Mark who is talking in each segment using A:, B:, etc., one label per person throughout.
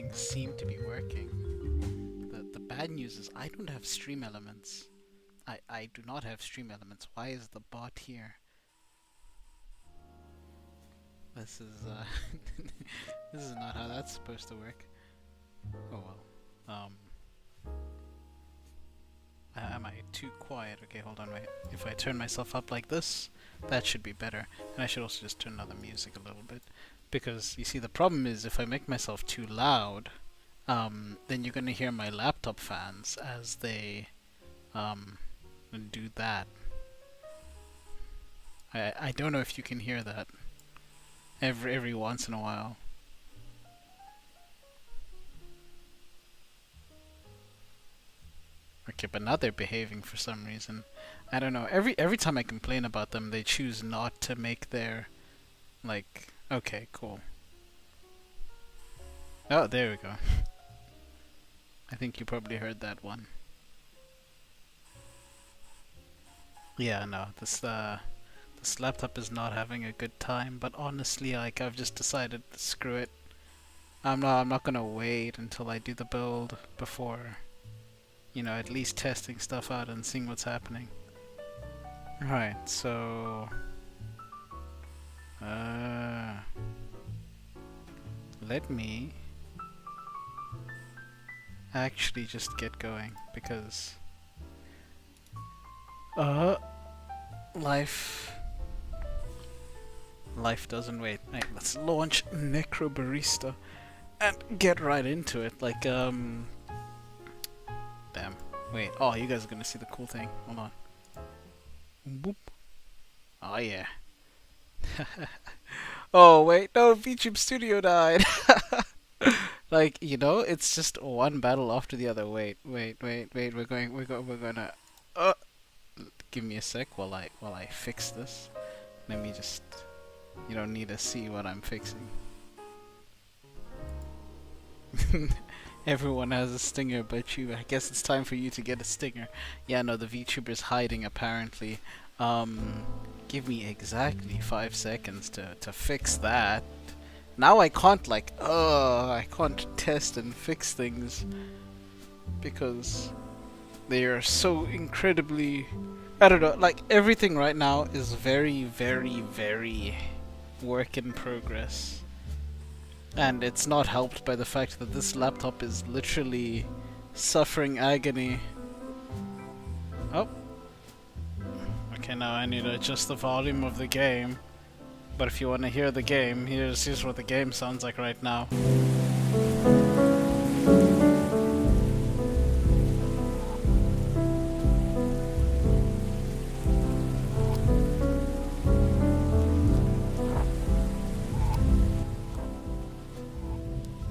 A: things seem to be working. The bad news is I don't have stream elements. I do not have stream elements. Why is the bot here? This is this is not how that's supposed to work. Oh well. Am I too quiet? Okay, hold on, wait. If I turn myself up like this, that should be better. And I should also just turn down the music a little bit. Because, you see, the problem is if I make myself too loud, then you're gonna hear my laptop fans as they, do that. I don't know if you can hear that every once in a while. Okay, but now they're behaving for some reason. I don't know. Every time I complain about them, they choose not to make their, like, okay, cool. Oh, there we go. I think you probably heard that one. Yeah, no, this laptop is not having a good time, but honestly, like, I've just decided, screw it. I'm not gonna wait until I do the build before, you know, at least testing stuff out and seeing what's happening. Right, so let me actually just get going because life doesn't wait. Right, let's launch Necrobarista and get right into it. Like damn. Wait. Oh, you guys are gonna see the cool thing. Hold on. Boop. Oh yeah. Oh wait, no, VTube Studio died. Like, you know, it's just one battle after the other. Wait. We're gonna. Give me a sec while I fix this. Let me just. You don't need to see what I'm fixing. Everyone has a stinger but you. I guess it's time for you to get a stinger. Yeah, no, the VTuber's hiding apparently. Give me exactly 5 seconds to fix that. Now I can't I can't test and fix things because they are so incredibly, I don't know, like everything right now is very, very, very work in progress. And it's not helped by the fact that this laptop is literally suffering agony. Oh. Okay, now I need to adjust the volume of the game. But if you want to hear the game, here's what the game sounds like right now.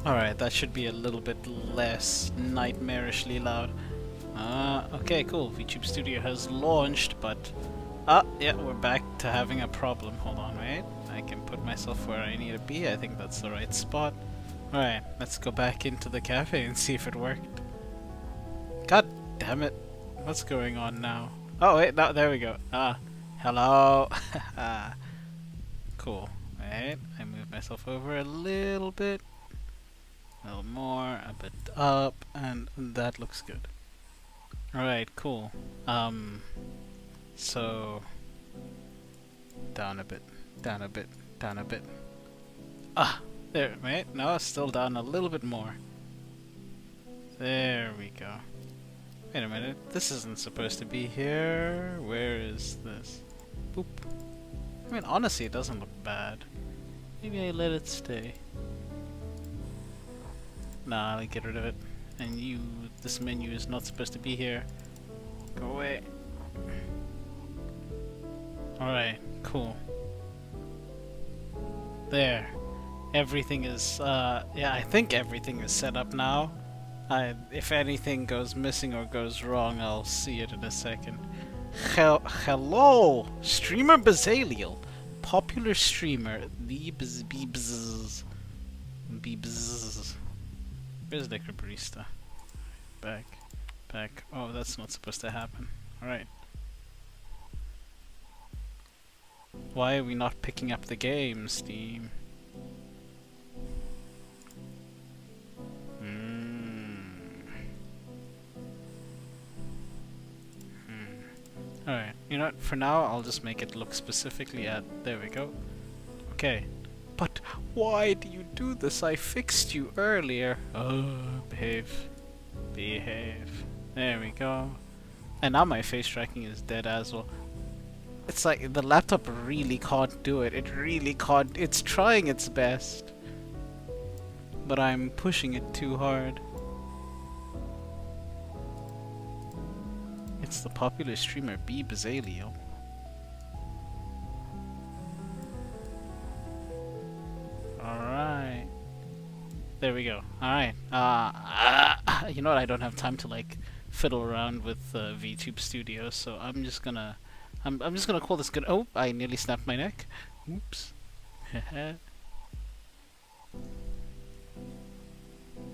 A: Alright, that should be a little bit less nightmarishly loud. Okay, cool. VTube Studio has launched, but... yeah, we're back to having a problem. Hold on, wait. I can put myself where I need to be. I think that's the right spot. Alright, let's go back into the cafe and see if it worked. God damn it. What's going on now? Oh, wait, no, there we go. Hello. Cool. Wait, I move myself over a little bit. A little more, a bit up, and that looks good. Alright, cool. So down a bit, down a bit, down a bit. There, wait, no, still down a little bit more. There we go. Wait a minute, this isn't supposed to be here. Where is this? Boop. I mean, honestly, it doesn't look bad. Maybe I let it stay. Nah, I'll get rid of it. And this menu is not supposed to be here. Go away. Alright, cool. There. Everything is, yeah, I think everything is set up now. If anything goes missing or goes wrong, I'll see it in a second. Hello! Streamer Bazaliel. Popular streamer. Beebs. Where's Necrobarista? Back. Oh, that's not supposed to happen. Alright. Why are we not picking up the game, Steam? Alright, you know what? For now, I'll just make it look specifically at... There we go. Okay. But why do you do this? I fixed you earlier. Oh, behave. Behave. There we go. And now my face tracking is dead as well. It's like the laptop really can't do it. It really can't. It's trying its best. But I'm pushing it too hard. It's the popular streamer B. Bazalio. Alright. There we go. Alright. You know what? I don't have time to like fiddle around with VTube Studio, so I'm just gonna call this good. Oh, I nearly snapped my neck. Oops.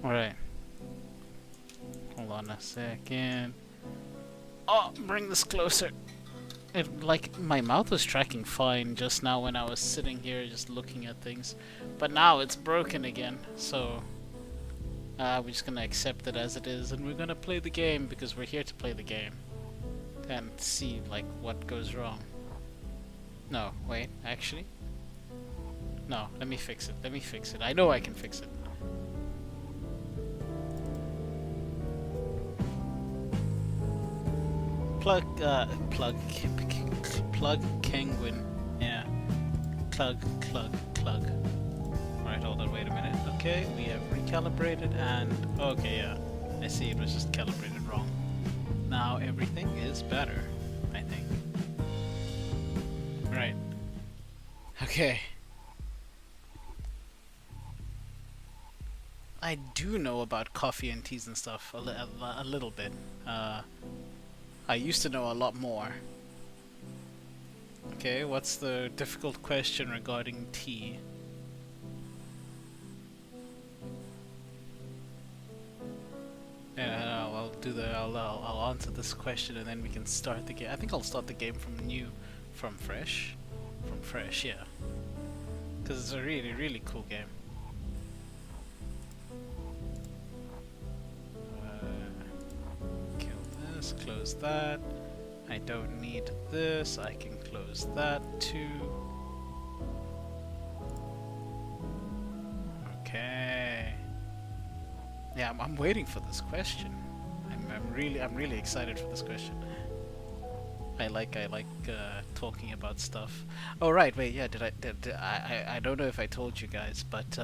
A: Alright. Hold on a second. Oh, bring this closer. Like, my mouth was tracking fine just now when I was sitting here just looking at things. But now it's broken again, so... we're just gonna accept it as it is, and we're gonna play the game, because we're here to play the game. And see, like, what goes wrong. No, wait, actually? No, let me fix it, let me fix it. I know I can fix it. Plug Kenguin. Yeah. Plug. Alright, hold on, wait a minute. Okay, we have recalibrated and... Okay, yeah. I see, it was just calibrated wrong. Now everything is better, I think. Right. Okay. I do know about coffee and teas and stuff a little bit. I used to know a lot more. Okay, what's the difficult question regarding tea? Yeah, I'll do the. I'll answer this question and then we can start the game. I think I'll start the game from fresh, yeah, because it's a really cool game. Close that. I don't need this. I can close that too. Okay. Yeah, I'm waiting for this question. I'm really excited for this question. I like talking about stuff. Oh right, wait, yeah. I don't know if I told you guys, but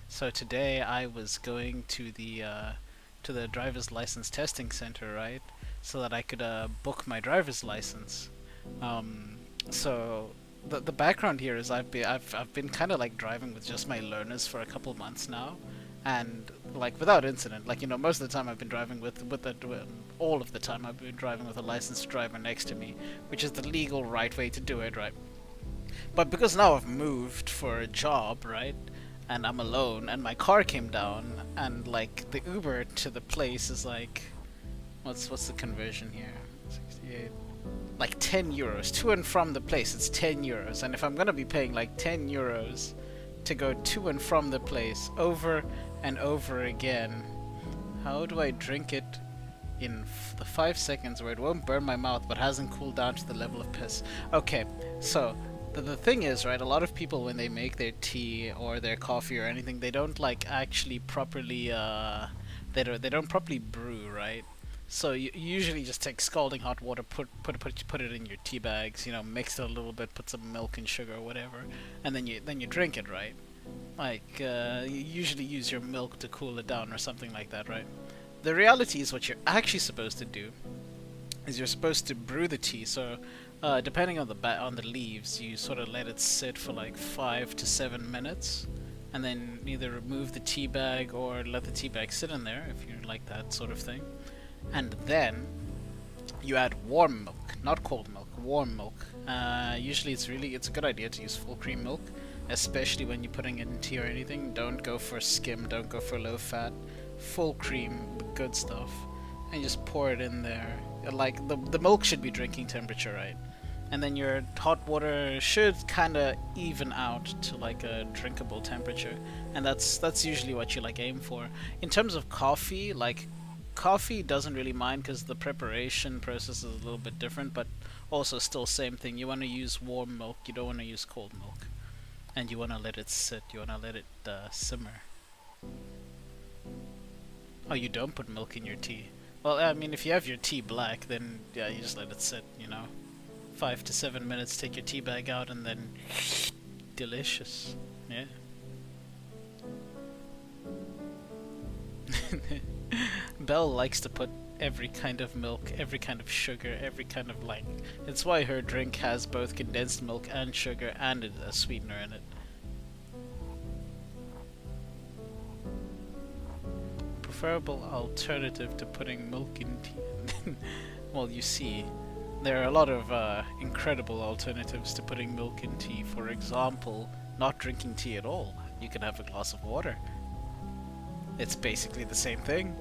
A: so today I was going to the driver's license testing center, right? So that I could book my driver's license. So the background here is I've been kind of like driving with just my learners for a couple months now, and like without incident. Like, you know, most of the time I've been driving all of the time I've been driving with a licensed driver next to me, which is the legal right way to do it, right? But because now I've moved for a job, right? And I'm alone, and my car came down, and like the Uber to the place is like, what's the conversion here? 68. Like 10 euros to and from the place. It's 10 euros, and if I'm gonna be paying like 10 euros to go to and from the place over and over again, how do I drink it in the 5 seconds where it won't burn my mouth but hasn't cooled down to the level of piss? Okay, so the thing is, right, a lot of people when they make their tea or their coffee or anything, they don't like actually properly they don't properly brew, right? So you usually just take scalding hot water, put it in your tea bags, you know, mix it a little bit, put some milk and sugar or whatever, and then you drink it, right? Like you usually use your milk to cool it down or something like that, right? The reality is what you're actually supposed to do is you're supposed to brew the tea. So depending on the leaves, you sort of let it sit for like 5 to 7 minutes, and then either remove the tea bag or let the tea bag sit in there if you like that sort of thing. And then you add warm milk, not cold milk, warm milk. Usually it's a good idea to use full cream milk, especially when you're putting it in tea or anything. Don't go for skim, don't go for low fat. Full cream, the good stuff. And just pour it in there. Like the milk should be drinking temperature, right? And then your hot water should kind of even out to like a drinkable temperature. And that's usually what you like aim for. In terms of coffee, like coffee doesn't really mind because the preparation process is a little bit different, but also still same thing. You want to use warm milk, you don't want to use cold milk. And you want to let it sit, you want to let it simmer. Oh, you don't put milk in your tea? Well, I mean, if you have your tea black, then yeah, you just let it sit, you know. 5 to 7 minutes, take your tea bag out, and then delicious. Yeah. Belle likes to put every kind of milk, every kind of sugar, every kind of like. It's why her drink has both condensed milk and sugar and a sweetener in it. Preferable alternative to putting milk in tea. Well, you see, there are a lot of incredible alternatives to putting milk in tea. For example, not drinking tea at all. You can have a glass of water. It's basically the same thing.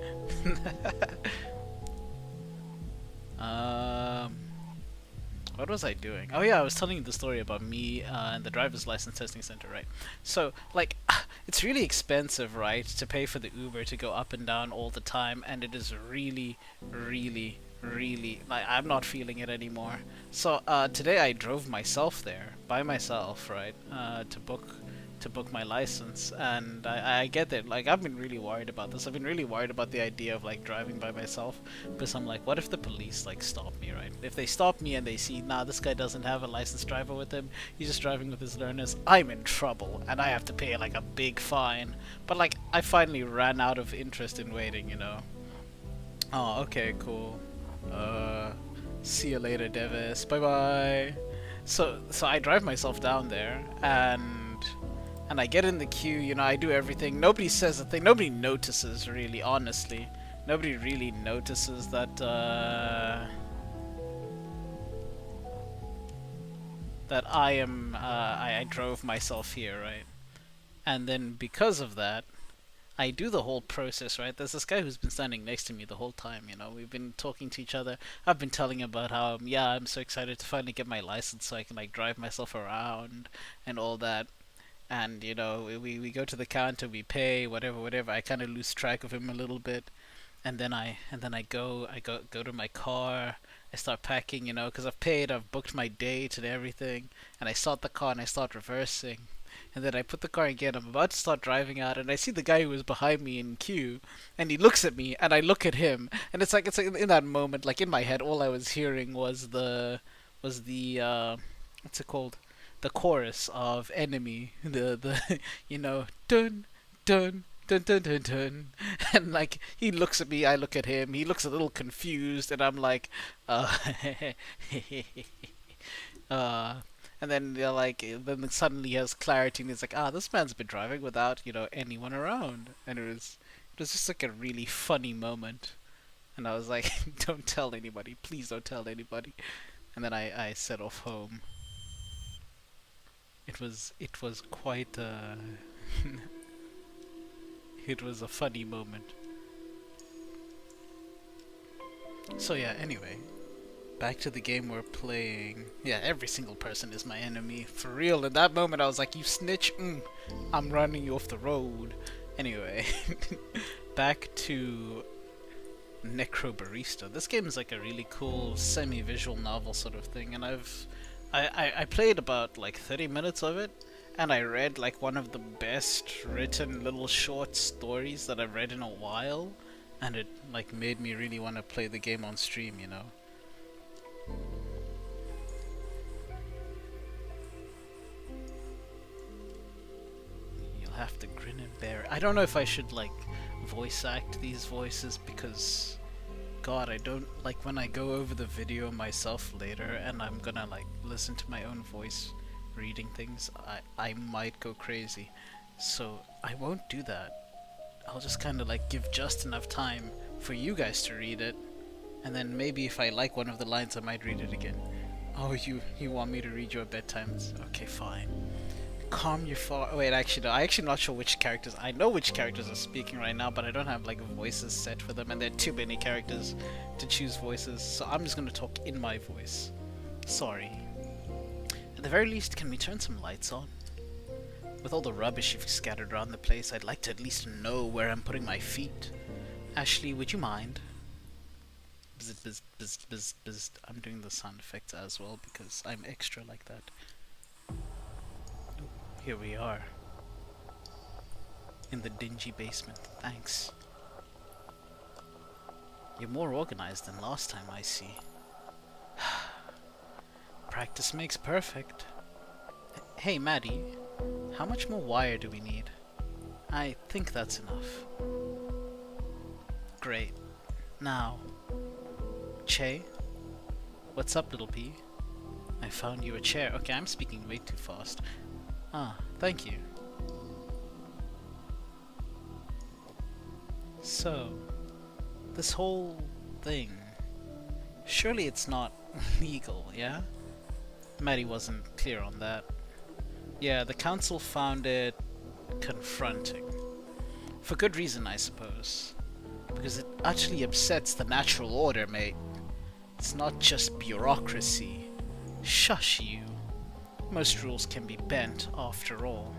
A: What was I doing? Oh yeah, I was telling you the story about me and the driver's license testing center, right? So, like, it's really expensive, right, to pay for the Uber to go up and down all the time, and it is really, really, really, like, I'm not feeling it anymore. So, today I drove myself there, by myself, right, to book my license, and I get that, like, I've been really worried about this. I've been really worried about the idea of, like, driving by myself, because I'm like, what if the police, like, stop me, right? If they stop me and they see, nah, this guy doesn't have a licensed driver with him, he's just driving with his learners, I'm in trouble, and I have to pay, like, a big fine. But, like, I finally ran out of interest in waiting, you know? Oh, okay, cool. See you later, Devis. Bye-bye. So I drive myself down there, and I get in the queue, you know, I do everything. Nobody says a thing. Nobody notices, really, honestly. Nobody really notices that, that I drove myself here, right? And then because of that, I do the whole process, right? There's this guy who's been standing next to me the whole time, you know. We've been talking to each other. I've been telling him about how, yeah, I'm so excited to finally get my license so I can, like, drive myself around and all that. And, you know, we go to the counter, we pay, whatever. I kind of lose track of him a little bit. And then I go to my car. I start packing, you know, because I've paid, I've booked my date and everything. And I start the car and I start reversing. And then I put the car again. I'm about to start driving out, and I see the guy who was behind me in queue, and he looks at me, and I look at him, and it's like in that moment, like in my head, all I was hearing was the what's it called, the chorus of Enemy, the you know, dun dun dun dun dun dun, and like he looks at me, I look at him, he looks a little confused, and I'm like, and then they're like, then suddenly he has clarity, and he's like, this man's been driving without, you know, anyone around, and it was just like a really funny moment, and I was like, don't tell anybody, please don't tell anybody, and then I set off home. It was quite it was a funny moment. So yeah, anyway. Back to the game we're playing. Yeah, every single person is my enemy. For real, in that moment I was like, you snitch, I'm running you off the road. Anyway, back to Necrobarista. This game is like a really cool semi-visual novel sort of thing, and I played about like 30 minutes of it, and I read like one of the best written little short stories that I've read in a while, and it like made me really want to play the game on stream, you know. You'll have to grin and bear it. I don't know if I should like voice act these voices, because God, I don't like when I go over the video myself later and I'm gonna like listen to my own voice reading things, I might go crazy. So I won't do that. I'll just kind of like give just enough time for you guys to read it, and then maybe if I like one of the lines I might read it again. Oh, you want me to read your bedtimes? Okay, fine. Calm your wait, actually no, I'm actually not sure which characters. I know which characters are speaking right now, but I don't have like voices set for them, and there are too many characters to choose voices, so I'm just gonna talk in my voice. Sorry. At the very least, can we turn some lights on? With all the rubbish you've scattered around the place, I'd like to at least know where I'm putting my feet. Ashley, would you mind? bzz. I'm doing the sound effects as well because I'm extra like that. Here we are. In the dingy basement. Thanks. You're more organized than last time, I see. Practice makes perfect. Hey, Maddie. How much more wire do we need? I think that's enough. Great. Now, Che? What's up, little P? I found you a chair. Okay, I'm speaking way too fast. Ah, thank you. So, this whole thing, surely it's not legal, yeah? Maddie wasn't clear on that. Yeah, the council found it confronting. For good reason, I suppose. Because it actually upsets the natural order, mate. It's not just bureaucracy. Shush you. Most rules can be bent, after all.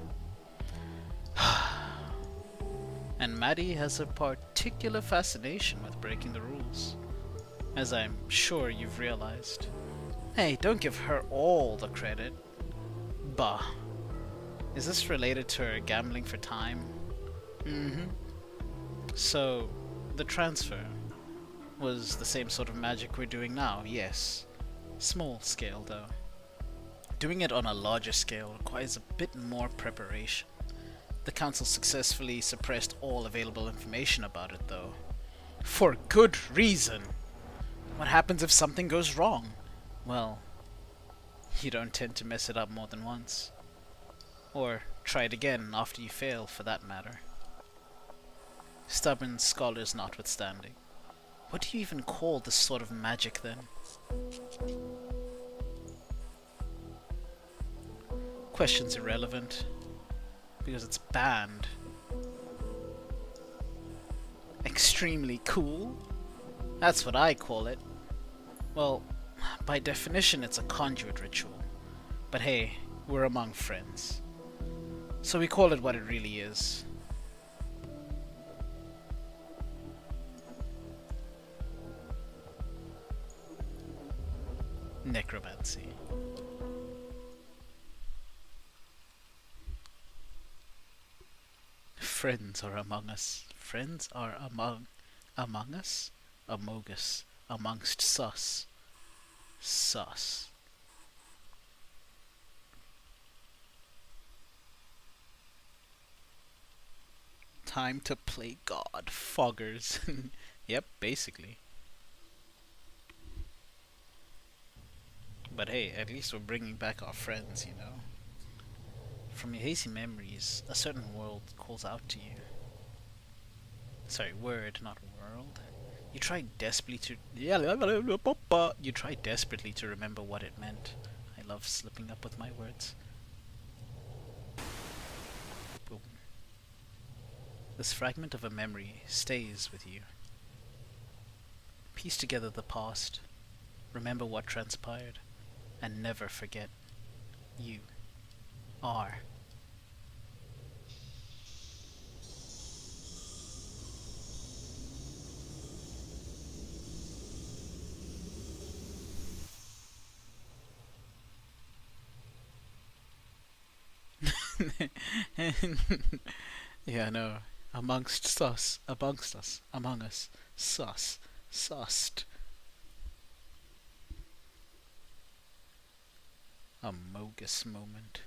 A: And Maddie has a particular fascination with breaking the rules. As I'm sure you've realized. Hey, don't give her all the credit. Bah. Is this related to her gambling for time? Mm-hmm. So, the transfer was the same sort of magic we're doing now, yes. Small scale, though. Doing it on a larger scale requires a bit more preparation. The council successfully suppressed all available information about it, though. For good reason! What happens if something goes wrong? Well, you don't tend to mess it up more than once. Or try it again after you fail, for that matter. Stubborn scholars notwithstanding. What do you even call this sort of magic, then? Question's irrelevant. Because it's banned. Extremely cool? That's what I call it. Well, by definition it's a conduit ritual. But hey, we're among friends. So we call it what it really is. Necromancy. Friends are among us. Friends are among us? Amogus. Amongst sus. Sus. Time to play God. Foggers. Yep, basically. But hey, at least we're bringing back our friends, you know. From your hazy memories, a certain world calls out to you. Sorry, word, not world. You try desperately to remember what it meant. I love slipping up with my words. Boom. This fragment of a memory stays with you. Piece together the past, remember what transpired, and never forget. You are. Yeah, no. Amongst us, among us, sus, sussed. A mogus moment.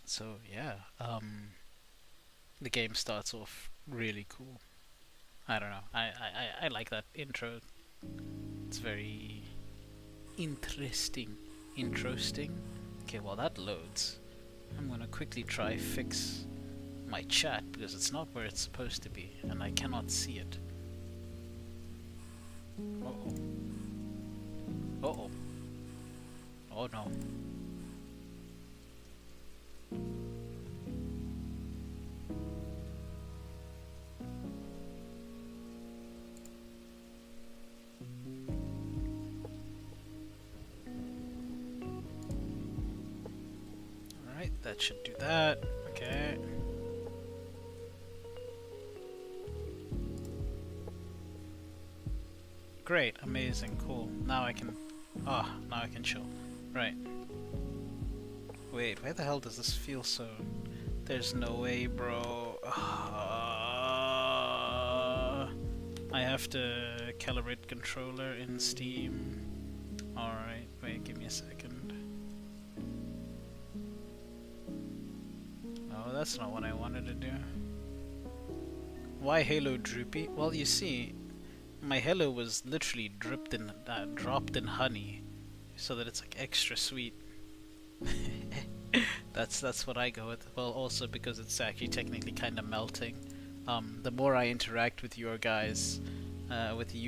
A: So yeah, the game starts off really cool. I don't know. I like that intro. It's very interesting. Okay, while that loads, I'm gonna quickly try fix my chat because it's not where it's supposed to be and I cannot see it. Uh-oh. Uh-oh. Oh no. Alright, that should do that. Okay. great, amazing, cool. Now I can... now I can chill. Right. Wait, why the hell does this feel so... There's no way, bro. I have to calibrate controller in Steam. Alright, wait, give me a second. Oh, that's not what I wanted to do. Why Halo droopy? Well, you see, my Halo was literally dropped in honey, so that it's like extra sweet. That's what I go with. Well, also because it's actually technically kind of melting. The more I interact with you guys, the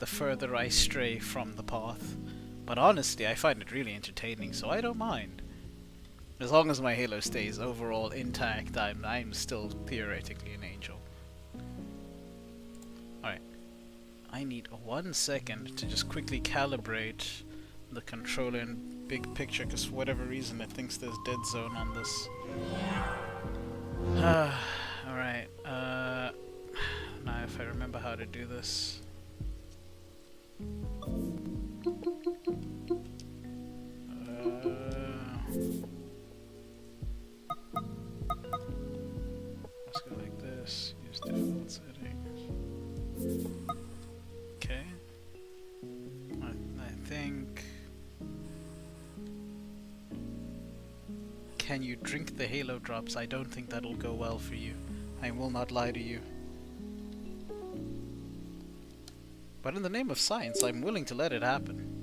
A: further I stray from the path. But honestly, I find it really entertaining, so I don't mind. As long as my Halo stays overall intact, I'm still theoretically an angel. Alright. I need 1 second to just quickly calibrate the controller in big picture, because for whatever reason it thinks there's dead zone on this. Alright, now if I remember how to do this. Let's go like this, use default settings. Okay. I think... Can you drink the Halo drops? I don't think that'll go well for you. I will not lie to you. But in the name of science, I'm willing to let it happen.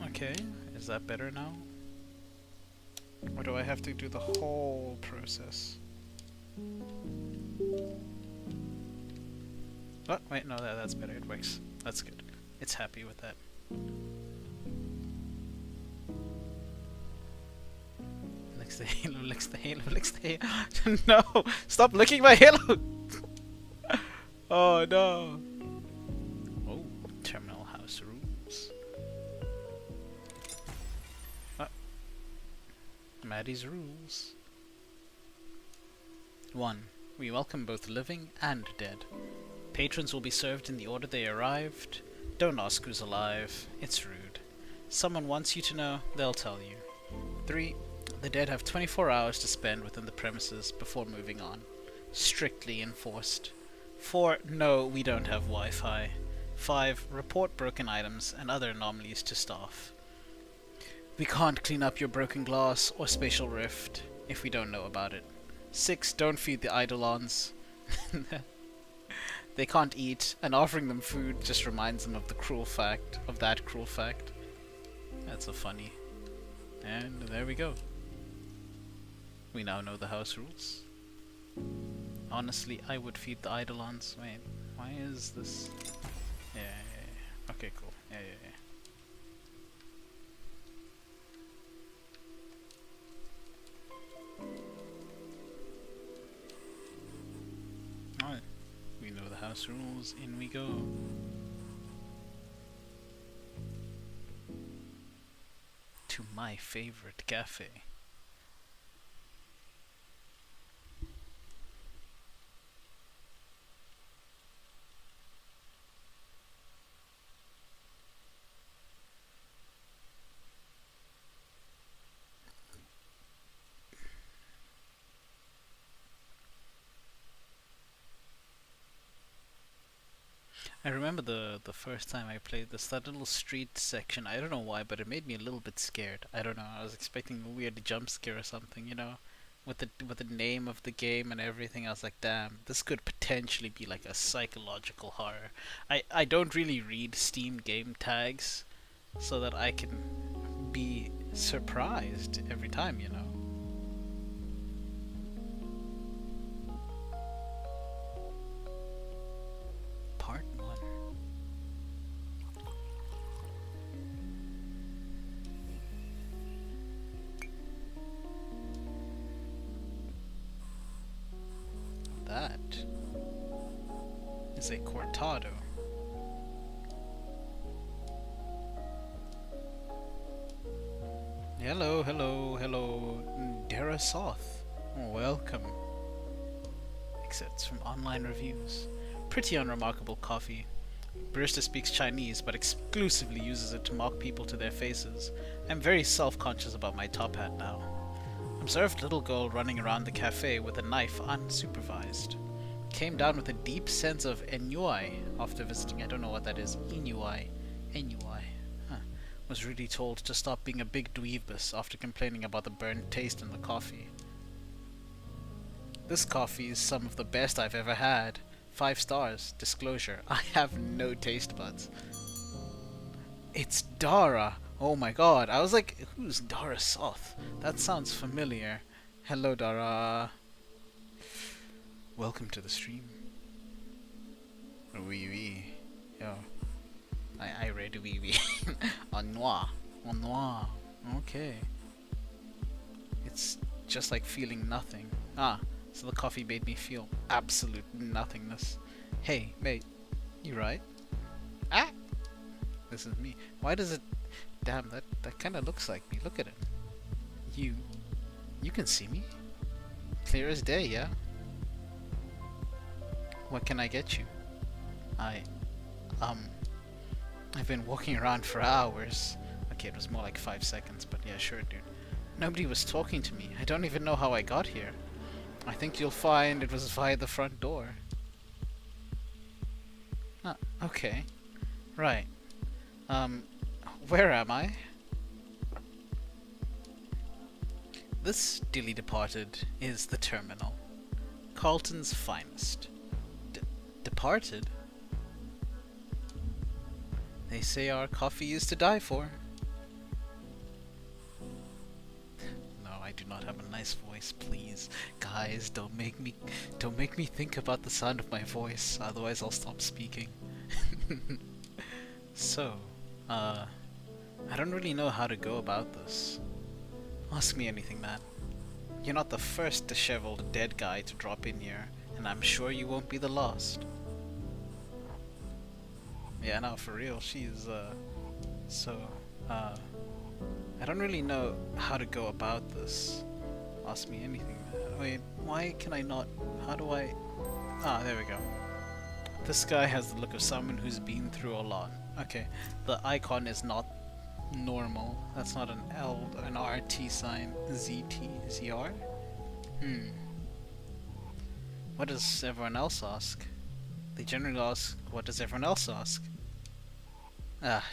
A: Okay, is that better now? Or do I have to do the whole process? Oh, wait, no, that's better. It works. That's good. It's happy with that. Licks the Halo, licks the Halo, licks the Halo. No! Stop licking my Halo! Oh no! Oh, terminal house rules. Maddie's rules. 1. We welcome both living and dead. Patrons will be served in the order they arrived. Don't ask who's alive. It's rude. Someone wants you to know, they'll tell you. 3. The dead have 24 hours to spend within the premises before moving on. Strictly enforced. 4. No, we don't have Wi-Fi. 5. Report broken items and other anomalies to staff. We can't clean up your broken glass or spatial rift if we don't know about it. 6. Don't feed the eidolons. They can't eat, and offering them food just reminds them of the cruel fact, of that cruel fact. That's so funny. And there we go. We now know the house rules. Honestly, I would feed the eidolons. Wait, why is this? Yeah. Okay, cool. Yeah. Alright. We know the house rules, in we go. To my favorite cafe. I remember the first time I played this, that little street section, I don't know why, but it made me a little bit scared. I don't know, I was expecting a weird jump scare or something, you know? With the name of the game and everything, I was like, damn, this could potentially be like a psychological horror. I don't really read Steam game tags, so that I can be surprised every time, you know? Part 1. That is a cortado. Hello. Dara Soth. Welcome. Excerpts from online reviews. Pretty unremarkable coffee. Barista speaks Chinese, but exclusively uses it to mock people to their faces. I'm very self-conscious about my top hat now. Observed little girl running around the cafe with a knife unsupervised. Came down with a deep sense of ennui after visiting. I don't know what that is. Ennui. Huh. Was really told to stop being a big dweebus after complaining about the burnt taste in the coffee. This coffee is some of the best I've ever had. 5 stars. Disclosure. I have no taste buds. It's Dara. Oh my god. I was like, who's Dara Soth? That sounds familiar. Hello, Dara. Welcome to the stream. Oui, oui. Yo. I read oui, oui. En noir. Okay. It's just like feeling nothing. So the coffee made me feel absolute nothingness. Hey, mate. You right? This is me. Why does it... Damn, that kind of looks like me. Look at it. You can see me? Clear as day, yeah? What can I get you? I've been walking around for hours. Okay, it was more like 5 seconds, but yeah, sure, dude. Nobody was talking to me. I don't even know how I got here. I think you'll find it was via the front door. Okay. Right. Where am I? This dearly departed is the terminal. Carlton's finest. Departed? They say our coffee is to die for. No, I do not have a nice voice, please. Guys, don't make me think about the sound of my voice, otherwise I'll stop speaking. So, I don't really know how to go about this. Ask me anything, man. You're not the first disheveled dead guy to drop in here, and I'm sure you won't be the last. Yeah, no, for real, she's, I don't really know how to go about this. Ask me anything, man. Wait, why can I not, how do I, there we go. This guy has the look of someone who's been through a lot. Okay, the icon is not normal. That's not an RT sign. ZR? What does everyone else ask? They generally ask, what does everyone else ask?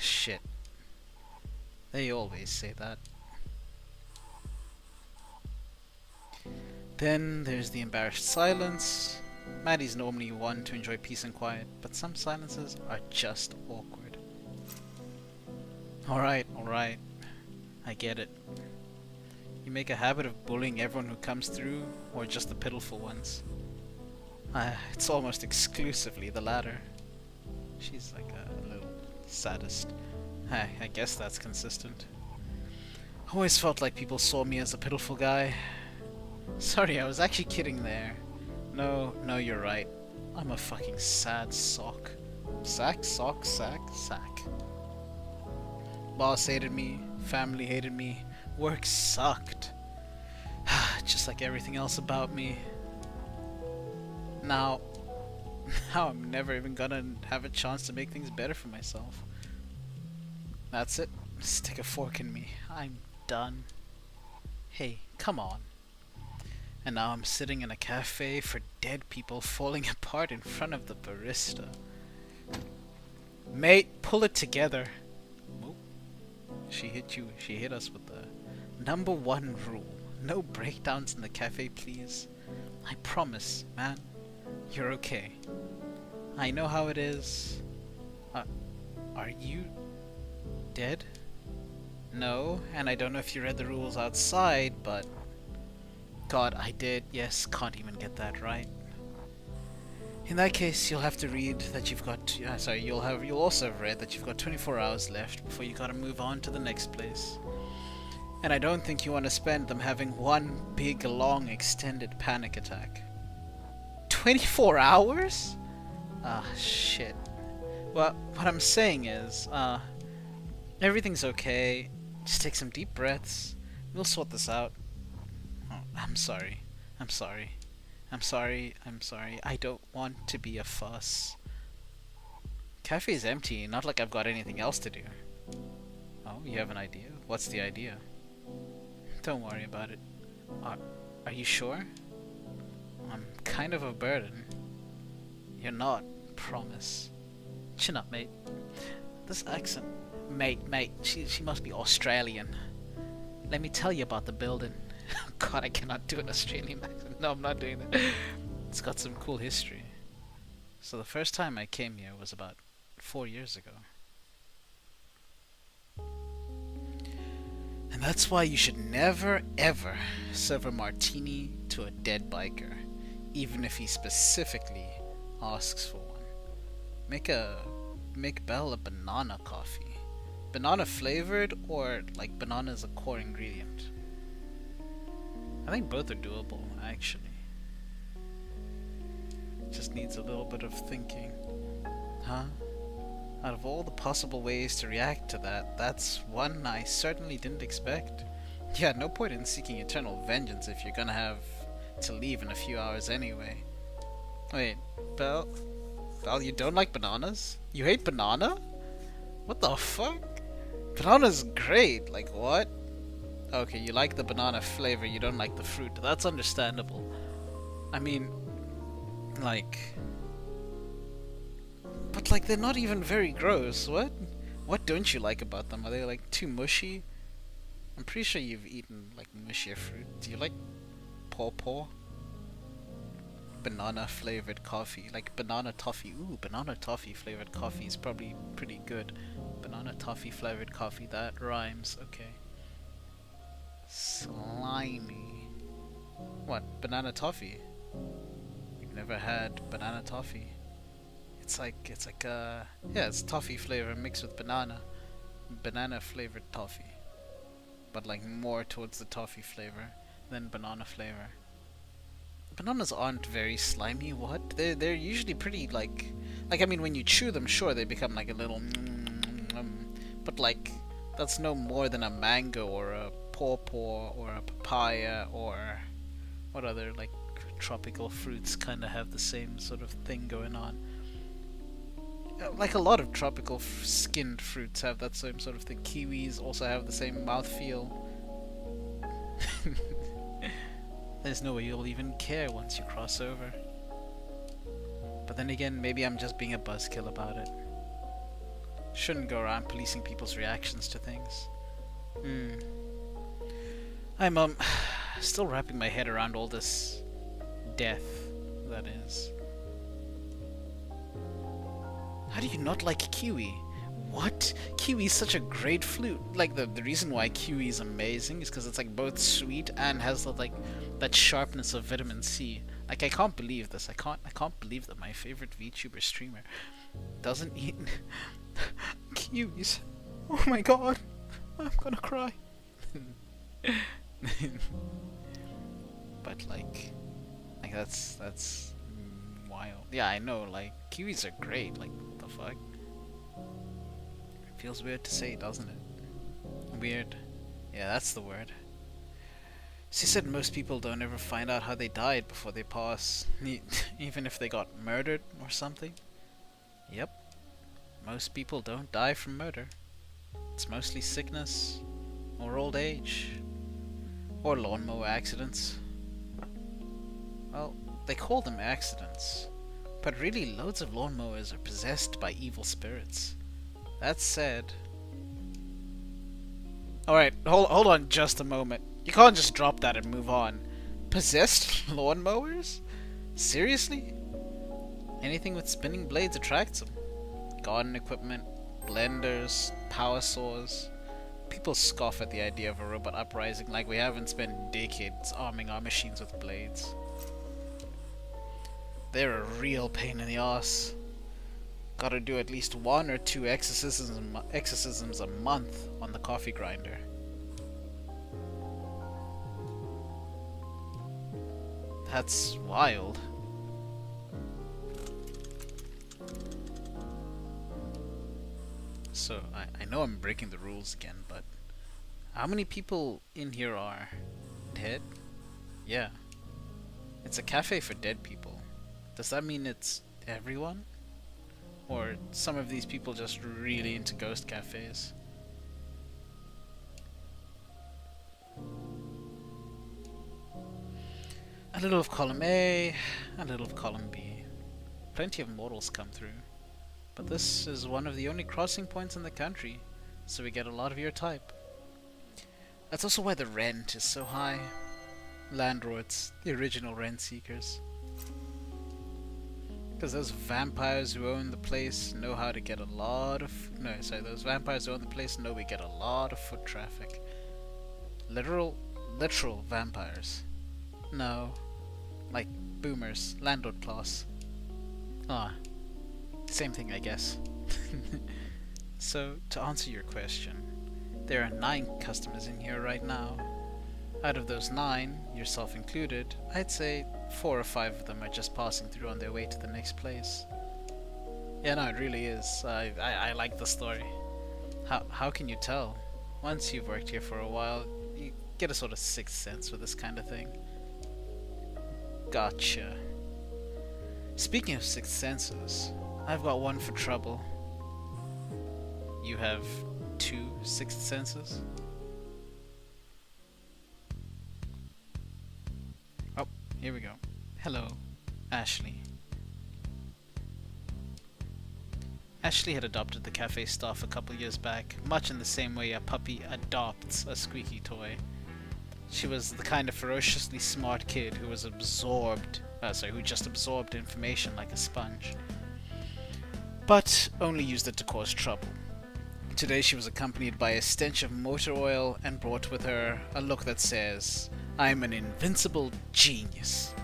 A: Shit. They always say that. Then there's the embarrassed silence. Maddie's normally one to enjoy peace and quiet, but some silences are just awkward. Alright. I get it. You make a habit of bullying everyone who comes through, or just the pitiful ones? It's almost exclusively the latter. She's like a little sadist. I guess that's consistent. Always felt like people saw me as a pitiful guy. Sorry, I was actually kidding there. No, you're right. I'm a fucking sad sock. Sack. Boss hated me, family hated me, work sucked. Just like everything else about me. Now I'm never even gonna have a chance to make things better for myself. That's it. Stick a fork in me. I'm done. Hey, come on. And now I'm sitting in a cafe for dead people falling apart in front of the barista. Mate, pull it together. Oh, she hit us with the number 1 rule. No breakdowns in the cafe, please. I promise, man. You're okay. I know how it is. Are you dead? No, and I don't know if you read the rules outside, but... God, I did. Yes, can't even get that right. In that case, you'll have to read that you've got... you'll also have read that you've got 24 hours left before you gotta move on to the next place. And I don't think you want to spend them having one big, long, extended panic attack. 24 hours? Shit. Well, what I'm saying is, everything's okay. Just take some deep breaths. We'll sort this out. Oh, I'm sorry. I'm sorry. I'm sorry. I'm sorry. I don't want to be a fuss. Cafe's empty, not like I've got anything else to do. Oh, you have an idea? What's the idea? Don't worry about it. Are you sure? I'm kind of a burden. You're not, promise. Chin up, mate. This accent. Mate, she must be Australian. Let me tell you about the building. God, I cannot do an Australian accent. No, I'm not doing that. It's got some cool history. So the first time I came here was about 4 years ago. And that's why you should never ever serve a martini to a dead biker, even if he specifically asks for one. Make Bell a banana coffee. Banana flavored, or like banana is a core ingredient? I think both are doable, actually. Just needs a little bit of thinking. Huh? Out of all the possible ways to react to that, that's one I certainly didn't expect. Yeah, no point in seeking eternal vengeance if you're gonna have to leave in a few hours anyway. Wait, Belle, you don't like bananas? You hate banana? What the fuck? Banana's great, like what? Okay, you like the banana flavor, you don't like the fruit. That's understandable. I mean, like... But like, they're not even very gross. What don't you like about them? Are they like too mushy? I'm pretty sure you've eaten like mushier fruit. Do you like pawpaw? Banana flavored coffee, like banana toffee. Ooh, banana toffee flavored coffee is probably pretty good. Banana toffee flavored coffee, that rhymes. Okay. Slimy. What? Banana toffee? You've never had banana toffee? It's like yeah, it's toffee flavor mixed with banana flavored toffee, but like more towards the toffee flavor than banana flavor. Bananas aren't very slimy. What? They're usually pretty like I mean, when you chew them, sure, they become like a little but like that's no more than a mango or a pawpaw or a papaya, or what other like tropical fruits kind of have the same sort of thing going on. Like a lot of tropical skinned fruits have that same sort of thing. Kiwis also have the same mouthfeel. There's no way you'll even care once you cross over. But then again, maybe I'm just being a buzzkill about it. Shouldn't go around policing people's reactions to things. I'm still wrapping my head around all this death, that is. How do you not like kiwi? What? Kiwi is such a great fruit. Like the reason why kiwi is amazing is because it's like both sweet and has the, like that sharpness of vitamin C. Like I can't believe this. I can't believe that my favorite VTuber streamer doesn't eat kiwis. Oh my god, I'm gonna cry. But like that's wild. Yeah, I know. Like kiwis are great. Like what the fuck? It feels weird to say, doesn't it? Weird. Yeah, that's the word. She said most people don't ever find out how they died before they pass, even if they got murdered or something. Yep. Most people don't die from murder. It's mostly sickness, or old age, or lawnmower accidents. Well, they call them accidents, but really loads of lawnmowers are possessed by evil spirits. That said... Alright, hold on just a moment. You can't just drop that and move on. Possessed lawnmowers? Seriously? Anything with spinning blades attracts them. Garden equipment, blenders, power saws. People scoff at the idea of a robot uprising like we haven't spent decades arming our machines with blades. They're a real pain in the ass. Gotta do at least 1 or 2 exorcisms a month on the coffee grinder. That's wild. So, I know I'm breaking the rules again, but how many people in here are dead? Yeah. It's a cafe for dead people. Does that mean it's everyone? Or some of these people just really into ghost cafes? A little of column A, a little of column B. Plenty of mortals come through. But this is one of the only crossing points in the country, so we get a lot of your type. That's also why the rent is so high. Landlords, the original rent seekers. Because those vampires who own the place know how to get a lot of... those vampires who own the place know we get a lot of foot traffic. Literal vampires. No. Like boomers, landlord class. Ah. Same thing, I guess. So, to answer your question, there are 9 customers in here right now. Out of those 9, yourself included, I'd say 4 or 5 of them are just passing through on their way to the next place. Yeah, no, it really is. I like the story. How can you tell? Once you've worked here for a while, you get a sort of sixth sense with this kind of thing. Gotcha. Speaking of sixth senses, I've got one for trouble. You have 2 sixth senses? Oh, here we go. Hello, Ashley. Ashley had adopted the cafe staff a couple years back, much in the same way a puppy adopts a squeaky toy. She was the kind of ferociously smart kid who was who just absorbed information like a sponge, but only used it to cause trouble. Today she was accompanied by a stench of motor oil and brought with her a look that says, "I'm an invincible genius."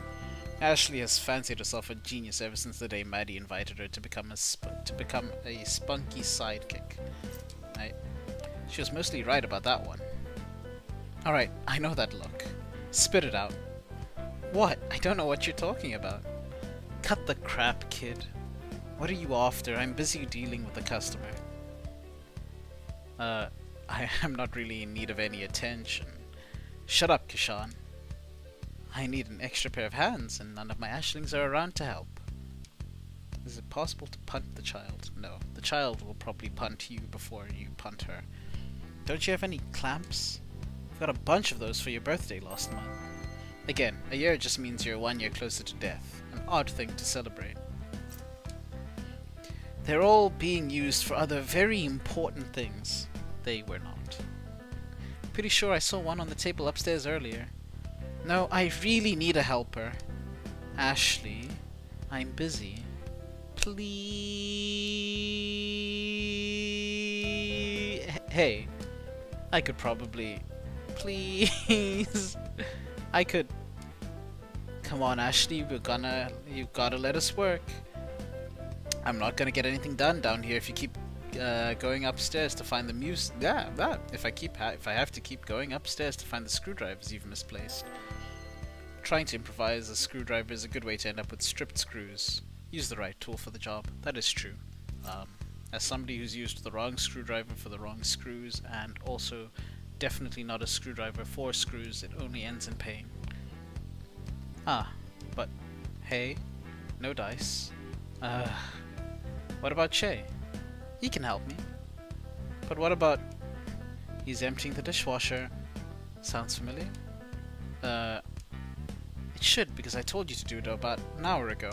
A: Ashley has fancied herself a genius ever since the day Maddie invited her to become a spunky sidekick. She was mostly right about that one. Alright, I know that look. Spit it out. What? I don't know what you're talking about. Cut the crap, kid. What are you after? I'm busy dealing with a customer. I am not really in need of any attention. Shut up, Kishan. I need an extra pair of hands, and none of my ashlings are around to help. Is it possible to punt the child? No, the child will probably punt you before you punt her. Don't you have any clamps? I've got a bunch of those for your birthday last month. Again, a year just means you're 1 year closer to death. An odd thing to celebrate. They're all being used for other very important things. They were not. Pretty sure I saw one on the table upstairs earlier. No, I really need a helper. Ashley, I'm busy. Please. Hey, I could probably... Please. I could... Come on, Ashley, you've gotta let us work. I'm not gonna get anything done down here if you keep going upstairs to find the if I have to keep going upstairs to find the screwdrivers you've misplaced. Trying to improvise a screwdriver is a good way to end up with stripped screws. Use the right tool for the job. That is true. As somebody who's used the wrong screwdriver for the wrong screws, and also definitely not a screwdriver for screws, it only ends in pain. But hey, no dice. What about Che? He can help me. But what about... He's emptying the dishwasher. Sounds familiar? It should, because I told you to do it about an hour ago.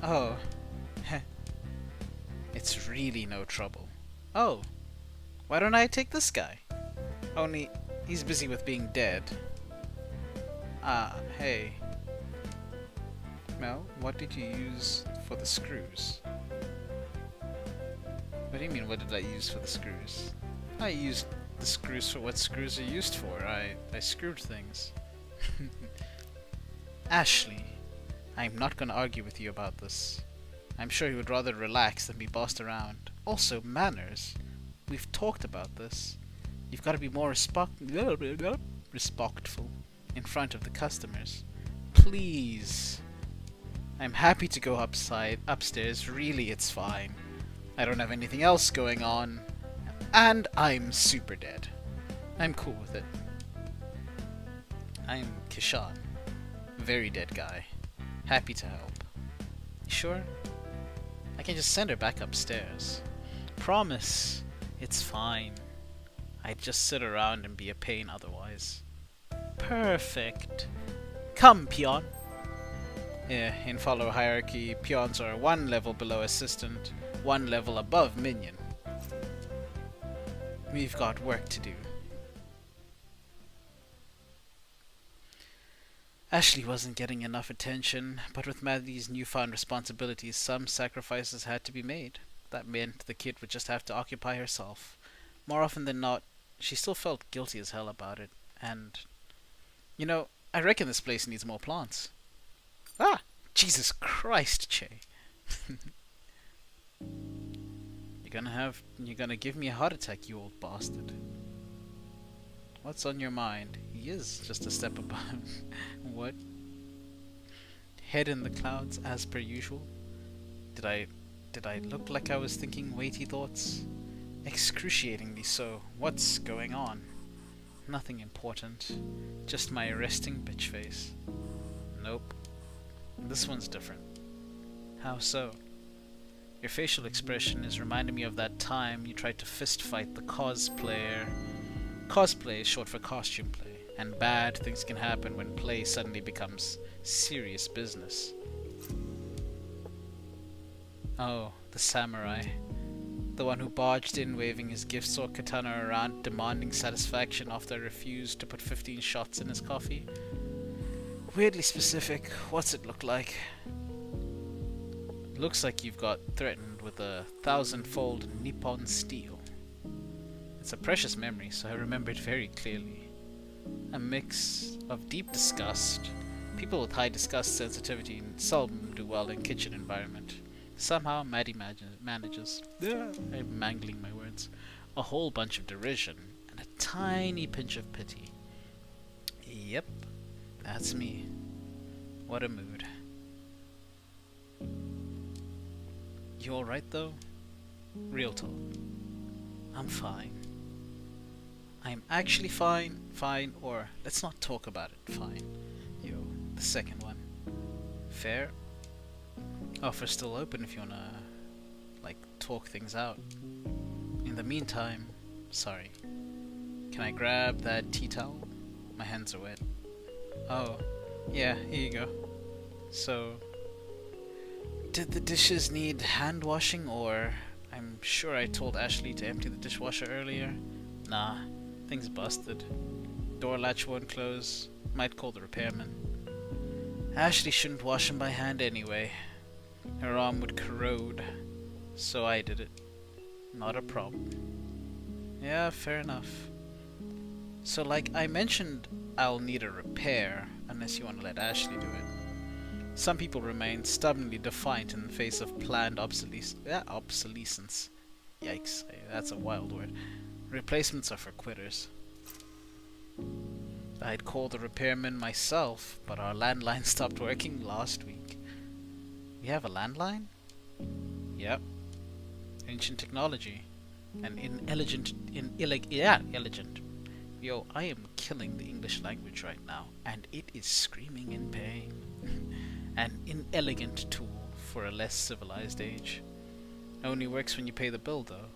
A: Oh. It's really no trouble. Oh. Why don't I take this guy? Only, he's busy with being dead. Hey. Mel, what did you use for the screws? What do you mean, what did I use for the screws? I used the screws for what screws are used for. I screwed things. Ashley, I'm not gonna argue with you about this. I'm sure you would rather relax than be bossed around. Also, manners. We've talked about this. You've got to be more respectful in front of the customers. Please. I'm happy to go upstairs. Really, it's fine. I don't have anything else going on. And I'm super dead. I'm cool with it. I'm Kishan. Very dead guy. Happy to help. Sure? I can just send her back upstairs. Promise. It's fine. I'd just sit around and be a pain otherwise. Perfect. Come, peon. Yeah, in follower hierarchy, peons are one level below assistant, one level above minion. We've got work to do. Ashley wasn't getting enough attention, but with Maddie's newfound responsibilities, some sacrifices had to be made. That meant the kid would just have to occupy herself. More often than not, she still felt guilty as hell about it, and... You know, I reckon this place needs more plants. Ah! Jesus Christ, Che. You're gonna give me a heart attack, you old bastard. What's on your mind? He is just a step above. What? Head in the clouds as per usual? Did I look like I was thinking weighty thoughts? Excruciatingly so. What's going on? Nothing important. Just my resting bitch face. Nope. This one's different. How so? Your facial expression is reminding me of that time you tried to fist fight the cosplayer. Cosplay is short for costume play, and bad things can happen when play suddenly becomes serious business. Oh, the samurai. The one who barged in waving his gift sword katana around, demanding satisfaction after I refused to put 15 shots in his coffee. Weirdly specific. What's it look like? Looks like you've got threatened with a 1,000-fold Nippon steel. It's a precious memory, so I remember it very clearly. A mix of deep disgust. People with high disgust sensitivity seldom do well in kitchen environment. Somehow Maddie manages. I'm mangling my words. A whole bunch of derision and a tiny pinch of pity. Yep, that's me. What a mood. You alright though? Real talk. I'm fine. I'm actually fine, or let's not talk about it, fine. Yo, the second one. Fair? Offer's still open if you wanna, talk things out. In the meantime, sorry. Can I grab that tea towel? My hands are wet. Oh, yeah, here you go. So, did the dishes need hand washing, or... I'm sure I told Ashley to empty the dishwasher earlier. Nah, thing's busted. Door latch won't close. Might call the repairman. Ashley shouldn't wash them by hand anyway. Her arm would corrode. So I did it. Not a problem. Yeah, fair enough. So I mentioned I'll need a repair, unless you want to let Ashley do it. Some people remain stubbornly defiant in the face of planned obsolescence. Yikes, that's a wild word. Replacements are for quitters. I'd call the repairman myself, but our landline stopped working last week. We have a landline? Yep. Ancient technology. And inelegant. Yo, I am killing the English language right now, and it is screaming in pain. An inelegant tool for a less civilized age. Only works when you pay the bill, though.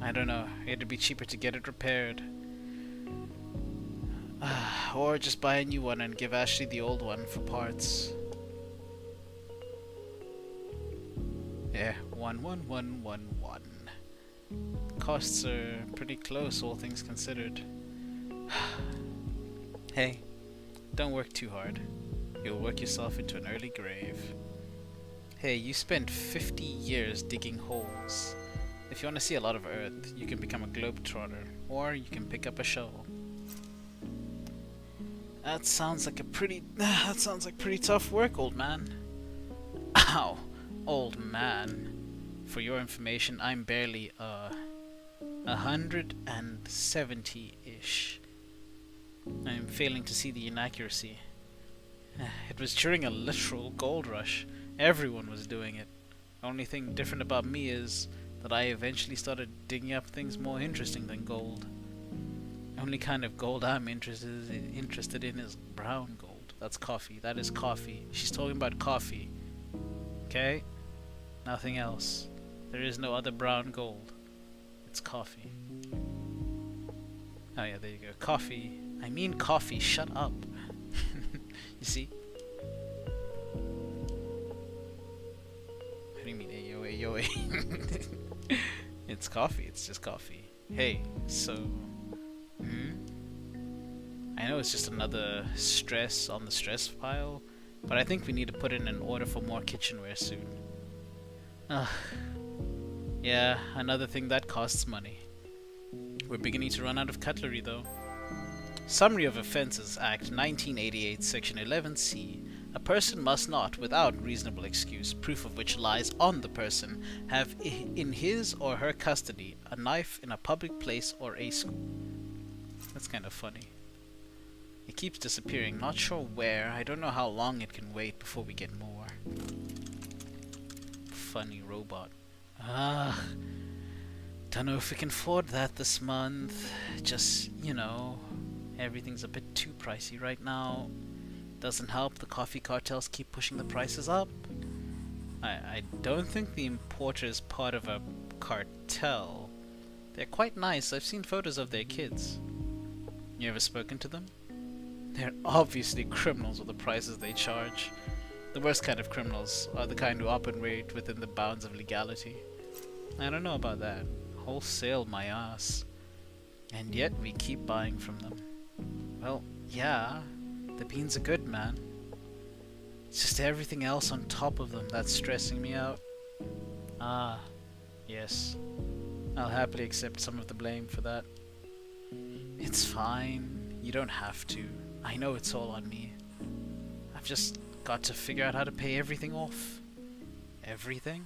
A: I don't know, it'd be cheaper to get it repaired. Or just buy a new one and give Ashley the old one for parts. Yeah, 11111. Costs are pretty close, all things considered. Hey, don't work too hard. You'll work yourself into an early grave. Hey, you spent 50 years digging holes. If you want to see a lot of Earth, you can become a globetrotter, or you can pick up a shovel. That sounds like pretty tough work, old man. Ow, old man. For your information, I'm barely 170-ish. I'm failing to see the inaccuracy. It was during a literal gold rush. Everyone was doing it. Only thing different about me is that I eventually started digging up things more interesting than gold. Only kind of gold I'm interested in is brown gold. That's coffee. That is coffee. She's talking about coffee. Okay? Nothing else. There is no other brown gold. It's coffee. Oh yeah, there you go. Coffee. I mean coffee. Shut up. You see? What do you mean, ayo, ayo, ayo? It's coffee. It's just coffee. Hey, so... I know it's just another stress on the stress pile, but I think we need to put in an order for more kitchenware soon. Yeah, another thing that costs money. We're beginning to run out of cutlery though. Summary of Offences Act 1988, Section 11C. A person must not, without reasonable excuse, proof of which lies on the person, have in his or her custody a knife in a public place or a school. That's kind of funny. It keeps disappearing, not sure where. I don't know how long it can wait before we get more. Funny robot. Don't know if we can afford that this month. Just, you know, everything's a bit too pricey right now. Doesn't help the coffee cartels keep pushing the prices up. I don't think the importer is part of a cartel. They're quite nice. I've seen photos of their kids. You ever spoken to them? They're obviously criminals with the prices they charge. The worst kind of criminals are the kind who operate within the bounds of legality. I don't know about that. Wholesale my ass. And yet we keep buying from them. Well, yeah, the beans are good, man. It's just everything else on top of them that's stressing me out. Ah, yes. I'll happily accept some of the blame for that. It's fine. You don't have to. I know it's all on me. I've just got to figure out how to pay everything off. Everything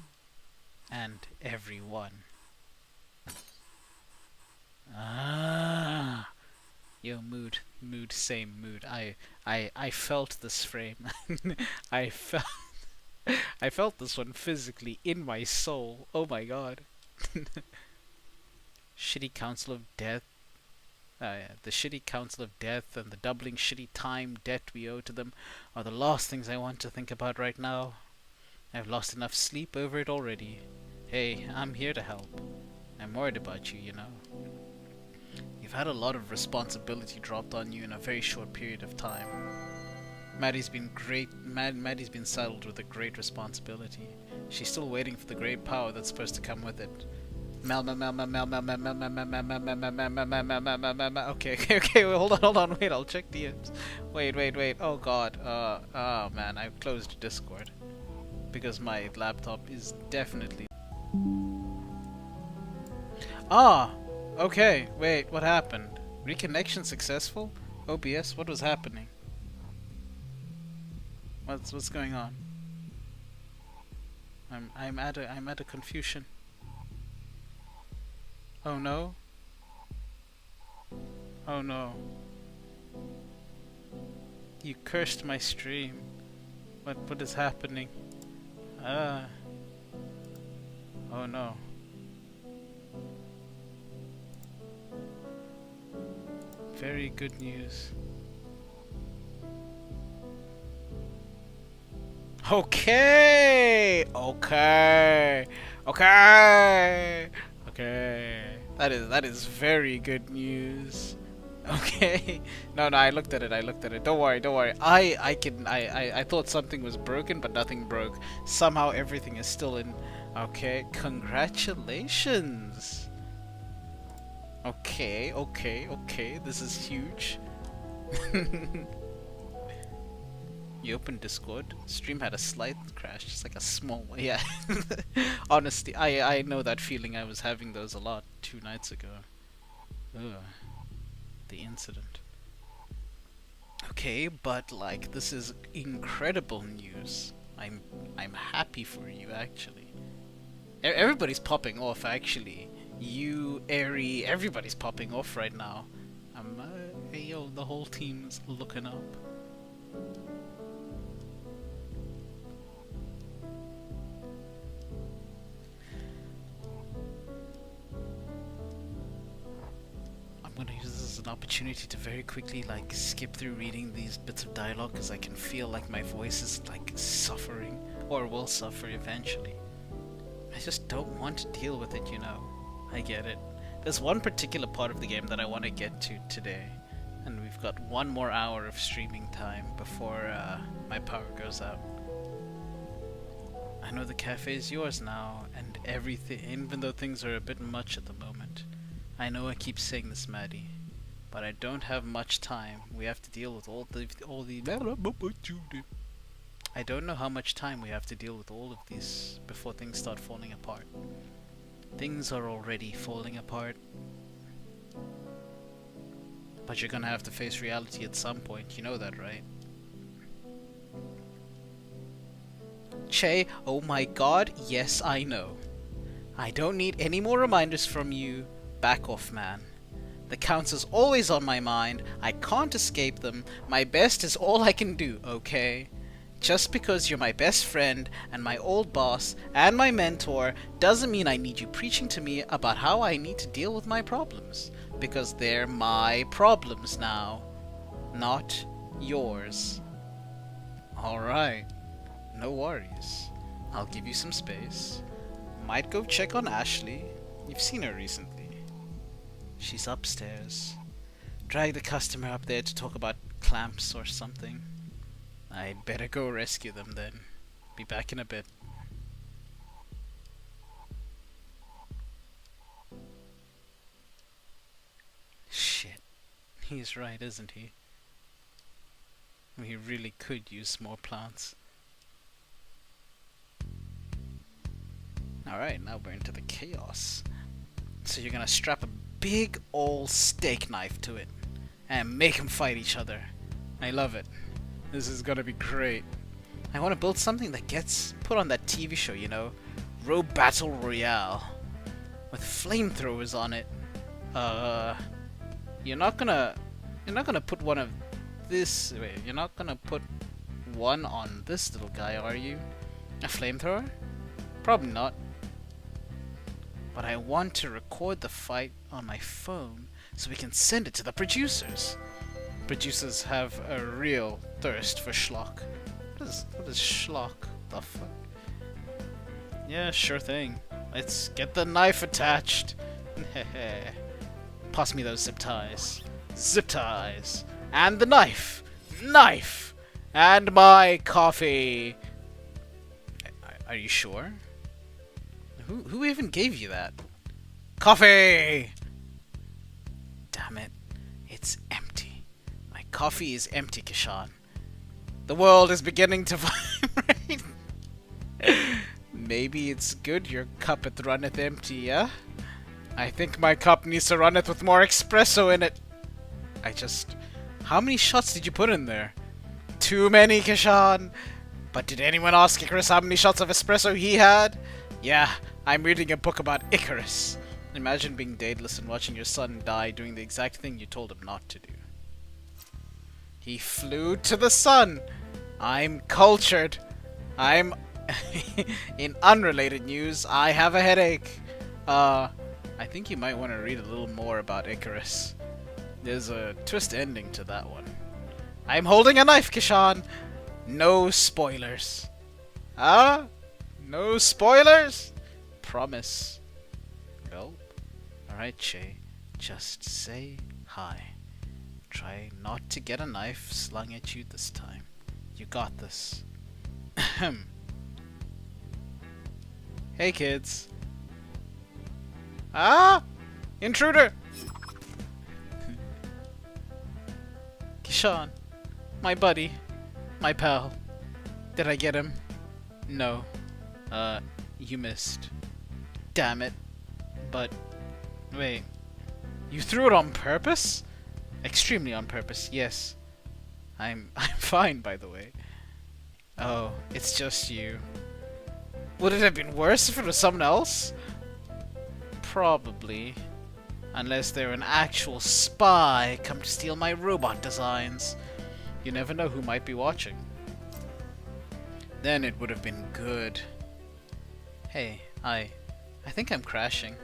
A: and everyone. Ah, yo, mood, same mood. I felt this frame. I felt this one physically in my soul. Oh my god. Shitty Council of Death. Yeah, the shitty Council of Death and the doubling shitty time debt we owe to them are the last things I want to think about right now. I've lost enough sleep over it already. Hey, I'm here to help. I'm worried about you, you know. You've had a lot of responsibility dropped on you in a very short period of time. Maddie's been Maddie's been saddled with a great responsibility. She's still waiting for the great power that's supposed to come with it. Okay, hold on, wait, I'll check DMs. Wait, oh god, oh man, I've closed Discord. Because my laptop is definitely... Okay, wait, what happened? Reconnection successful? OBS, what was happening? What's going on? I'm at a confusion. Oh no? Oh no. You cursed my stream. What is happening? Oh no. Very good news. Okay. That is very good news. Okay. No, I looked at it. Don't worry. I thought something was broken, but nothing broke. Somehow everything is still in. Okay. Congratulations. Okay. This is huge. You opened Discord. Stream had a slight crash, just like a small one. Yeah. Honestly, I know that feeling. I was having those a lot 2 nights ago. Ugh. The incident. Okay, but like this is incredible news. I'm happy for you actually. Everybody's popping off actually. You, Airy, everybody's popping off right now. Hey yo, the whole team's looking up. I'm gonna use this is an opportunity to very quickly like skip through reading these bits of dialogue because I can feel like my voice is like suffering or will suffer eventually. I just don't want to deal with it, you know. I get it. There's one particular part of the game that I want to get to today, and we've got 1 more hour of streaming time before my power goes out. I know the cafe is yours now, and everything, even though things are a bit much at the moment. I know I keep saying this, Maddie, but I don't have much time. We have to deal with all the I don't know how much time we have to deal with all of these before things start falling apart. Things are already falling apart. But you're gonna have to face reality at some point, you know that, right? Che, oh my god, yes I know. I don't need any more reminders from you. Back off, man. The counts is always on my mind. I can't escape them. My best is all I can do, okay? Just because you're my best friend and my old boss and my mentor doesn't mean I need you preaching to me about how I need to deal with my problems. Because they're my problems now, not yours. Alright, no worries. I'll give you some space. Might go check on Ashley. You've seen her recently. She's upstairs. Drag the customer up there to talk about clamps or something. I'd better go rescue them then. Be back in a bit. Shit. He's right, isn't he? We really could use more plants. Alright, now we're into the chaos. So you're gonna strap a big old steak knife to it and make them fight each other. I love it. This is gonna be great. I want to build something that gets put on that TV show, you know, Road Battle Royale, with flamethrowers on it. You're not gonna put one of this. Wait, you're not gonna put one on this little guy, are you? A flamethrower? Probably not. But I want to record the fight on my phone so we can send it to the producers. Producers have a real thirst for schlock. What is schlock? The fuck? Yeah, sure thing. Let's get the knife attached. Pass me those zip ties. Zip ties. And the knife. Knife! And my coffee. Are you sure? Who even gave you that? Coffee! Damn it. It's empty. Coffee is empty, Kishan. The world is beginning to vibrate. Maybe it's good your cup it runneth empty, yeah? I think my cup needs to runneth with more espresso in it. How many shots did you put in there? Too many, Kishan. But did anyone ask Icarus how many shots of espresso he had? Yeah, I'm reading a book about Icarus. Imagine being daedalus and watching your son die doing the exact thing you told him not to do. He flew to the sun. I'm cultured. I'm... In unrelated news, I have a headache. I think you might want to read a little more about Icarus. There's a twist ending to that one. I'm holding a knife, Kishan. No spoilers. Ah? No spoilers? Promise. Well, alright, Che. Just say hi. Try not to get a knife slung at you this time. You got this. Hey kids. Ah! Intruder! Kishan. My buddy. My pal. Did I get him? No. You missed. Damn it. But, wait. You threw it on purpose? Extremely on purpose, yes. I'm fine, by the way. Oh, it's just you. Would it have been worse if it was someone else? Probably. Unless they're an actual spy come to steal my robot designs. You never know who might be watching. Then it would have been good. Hey, I think I'm crashing.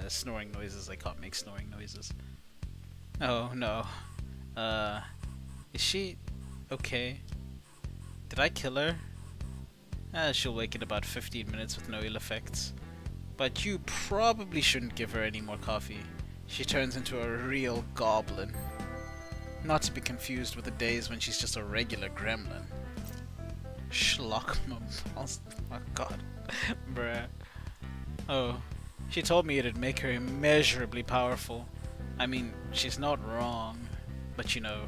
A: Snoring noises. I can't make snoring noises. Oh no. Uh, is she okay? Did I kill her? She'll wake in about 15 minutes with no ill effects. But you probably shouldn't give her any more coffee. She turns into a real goblin. Not to be confused with the days when she's just a regular gremlin. Schlock. Oh god. Bruh. Oh. She told me it'd make her immeasurably powerful. I mean, she's not wrong. But you know,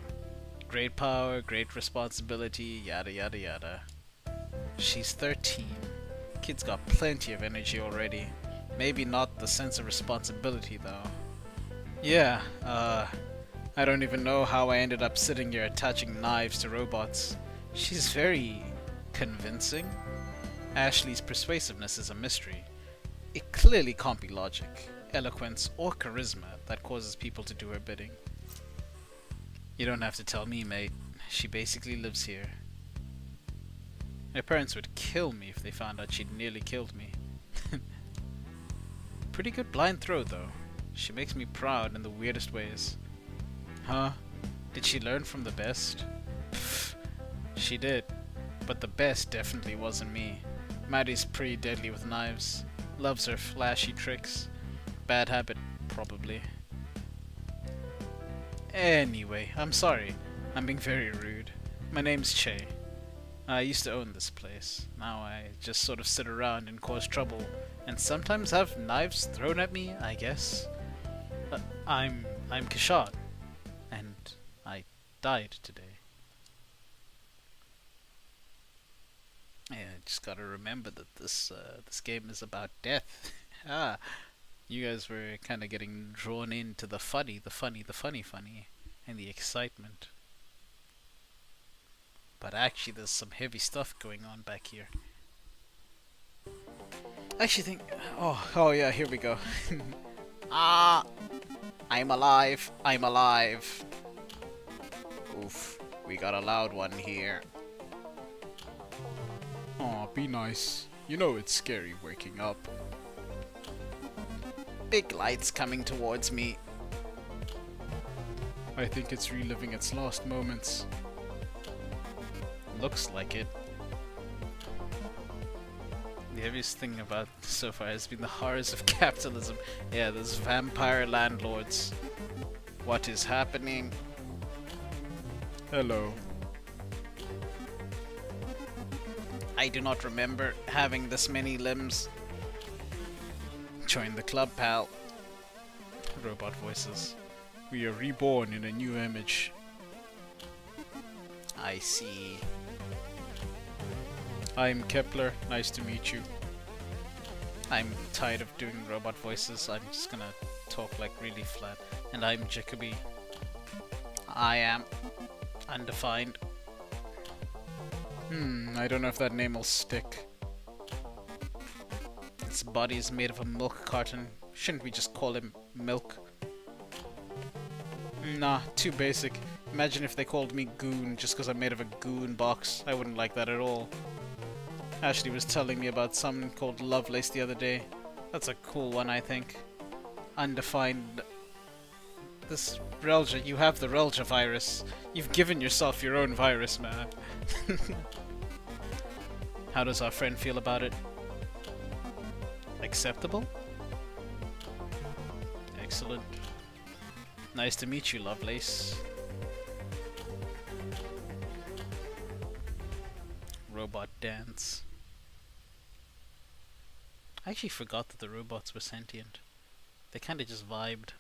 A: great power, great responsibility, yada yada yada. She's 13. Kid's got plenty of energy already. Maybe not the sense of responsibility though. Yeah, I don't even know how I ended up sitting here attaching knives to robots. She's very convincing. Ashley's persuasiveness is a mystery. It clearly can't be logic, eloquence, or charisma that causes people to do her bidding. You don't have to tell me, mate. She basically lives here. My parents would kill me if they found out she'd nearly killed me. Pretty good blind throw, though. She makes me proud in the weirdest ways. Huh? Did she learn from the best? Pfft, she did. But the best definitely wasn't me. Maddie's pretty deadly with knives. Loves her flashy tricks. Bad habit, probably. Anyway, I'm sorry. I'm being very rude. My name's Che. I used to own this place. Now I just sort of sit around and cause trouble, and sometimes have knives thrown at me, I guess. I'm Kishad, and I died today. Yeah, I just gotta remember that this game is about death. You guys were kind of getting drawn into the funny, and the excitement. But actually, there's some heavy stuff going on back here. I actually think... Oh yeah, here we go. I'm alive. Oof, we got a loud one here. Aw, be nice. You know it's scary waking up. Big lights coming towards me. I think it's reliving its last moments. Looks like it. The heaviest thing about so far has been the horrors of capitalism. Yeah, those vampire landlords. What is happening? Hello. I do not remember having this many limbs. Join the club, pal. Robot voices. We are reborn in a new image. I see. I'm Kepler, nice to meet you. I'm tired of doing robot voices, I'm just gonna talk like really flat. And I'm Jacoby. I am undefined. I don't know if that name will stick. Its body is made of a milk carton. Shouldn't we just call him Milk? Nah, too basic. Imagine if they called me Goon just because I'm made of a goon box. I wouldn't like that at all. Ashley was telling me about someone called Lovelace the other day. That's a cool one, I think. Undefined. This Relja, you have the Relja virus. You've given yourself your own virus, man. How does our friend feel about it? Acceptable? Excellent. Nice to meet you, Lovelace. Robot dance. I actually forgot that the robots were sentient. They kinda just vibed.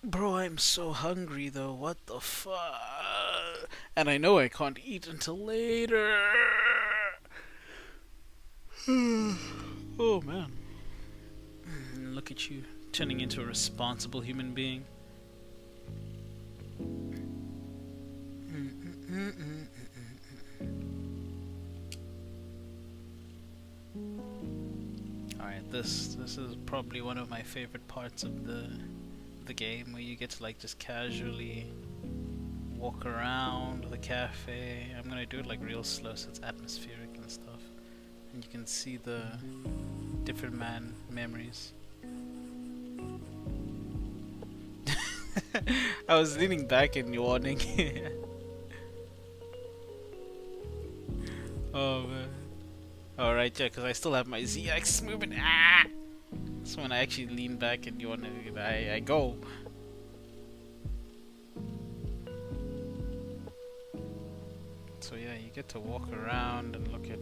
A: Bro, I'm so hungry though, what the fuck? And I know I can't eat until later. Oh man. Look at you, turning into a responsible human being. Alright, this is probably one of my favorite parts of the the game where you get to like just casually walk around the cafe. I'm gonna do it like real slow so it's atmospheric and stuff. And you can see the different man memories. I was leaning back and yawning. Oh man. Alright, yeah, because I still have my ZX movement. Ah! So when I actually lean back and yawn, I go. So yeah, you get to walk around and look at...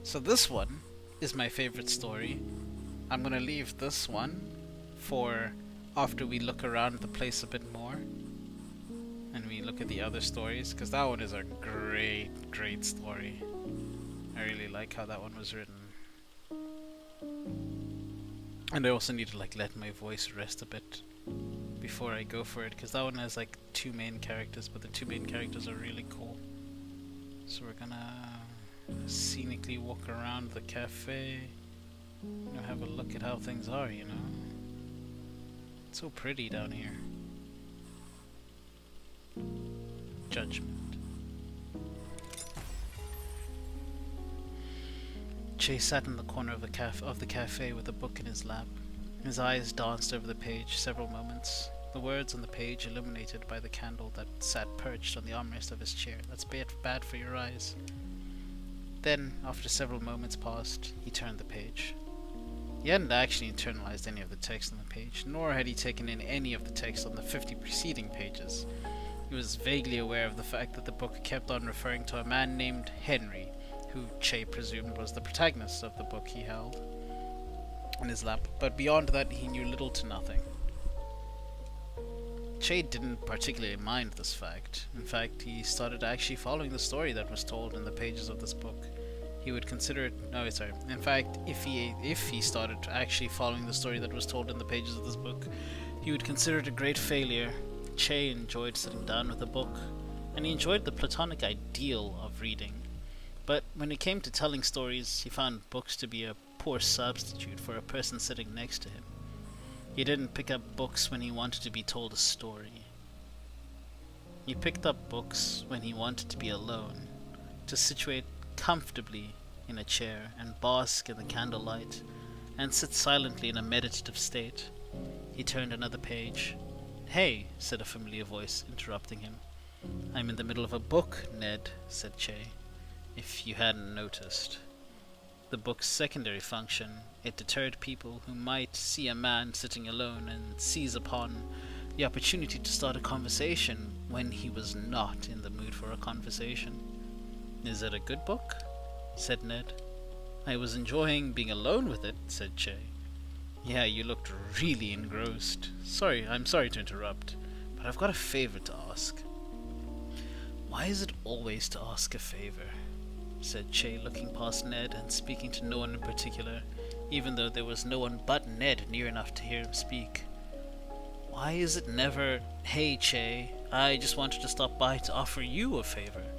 A: So this one is my favorite story. I'm gonna leave this one for after we look around the place a bit more. And we look at the other stories, because that one is a great story. I really like how that one was written. And I also need to like let my voice rest a bit before I go for it, because that one has like 2 main characters, but the 2 main characters are really cool. So we're gonna scenically walk around the cafe, you know, have a look at how things are, you know. It's so pretty down here. Judgment. Chase sat in the corner of the cafe with a book in his lap. His eyes danced over the page several moments, the words on the page illuminated by the candle that sat perched on the armrest of his chair. That's bad for your eyes. Then, after several moments passed, he turned the page. He hadn't actually internalized any of the text on the page, nor had he taken in any of the text on the 50 preceding pages. He was vaguely aware of the fact that the book kept on referring to a man named Henry, who Che presumed was the protagonist of the book he held in his lap, but beyond that he knew little to nothing. Che didn't particularly mind this fact. In fact, he started actually following the story that was told in the pages of this book. He would consider it... In fact, if he started actually following the story that was told in the pages of this book, he would consider it a great failure. Che enjoyed sitting down with a book, and he enjoyed the platonic ideal of reading. But when it came to telling stories, he found books to be a poor substitute for a person sitting next to him. He didn't pick up books when he wanted to be told a story. He picked up books when he wanted to be alone, to situate comfortably in a chair and bask in the candlelight, and sit silently in a meditative state. He turned another page. "Hey," said a familiar voice, interrupting him. "I'm in the middle of a book, Ned," said Che, "if you hadn't noticed." The book's secondary function, it deterred people who might see a man sitting alone and seize upon the opportunity to start a conversation when he was not in the mood for a conversation. "Is it a good book?" said Ned. "I was enjoying being alone with it," said Che. "Yeah, you looked really engrossed. I'm sorry to interrupt, but I've got a favor to ask." "Why is it always to ask a favor?" said Che, looking past Ned and speaking to no one in particular, even though there was no one but Ned near enough to hear him speak. "Why is it never, 'Hey, Che, I just wanted to stop by to offer you a favor'?"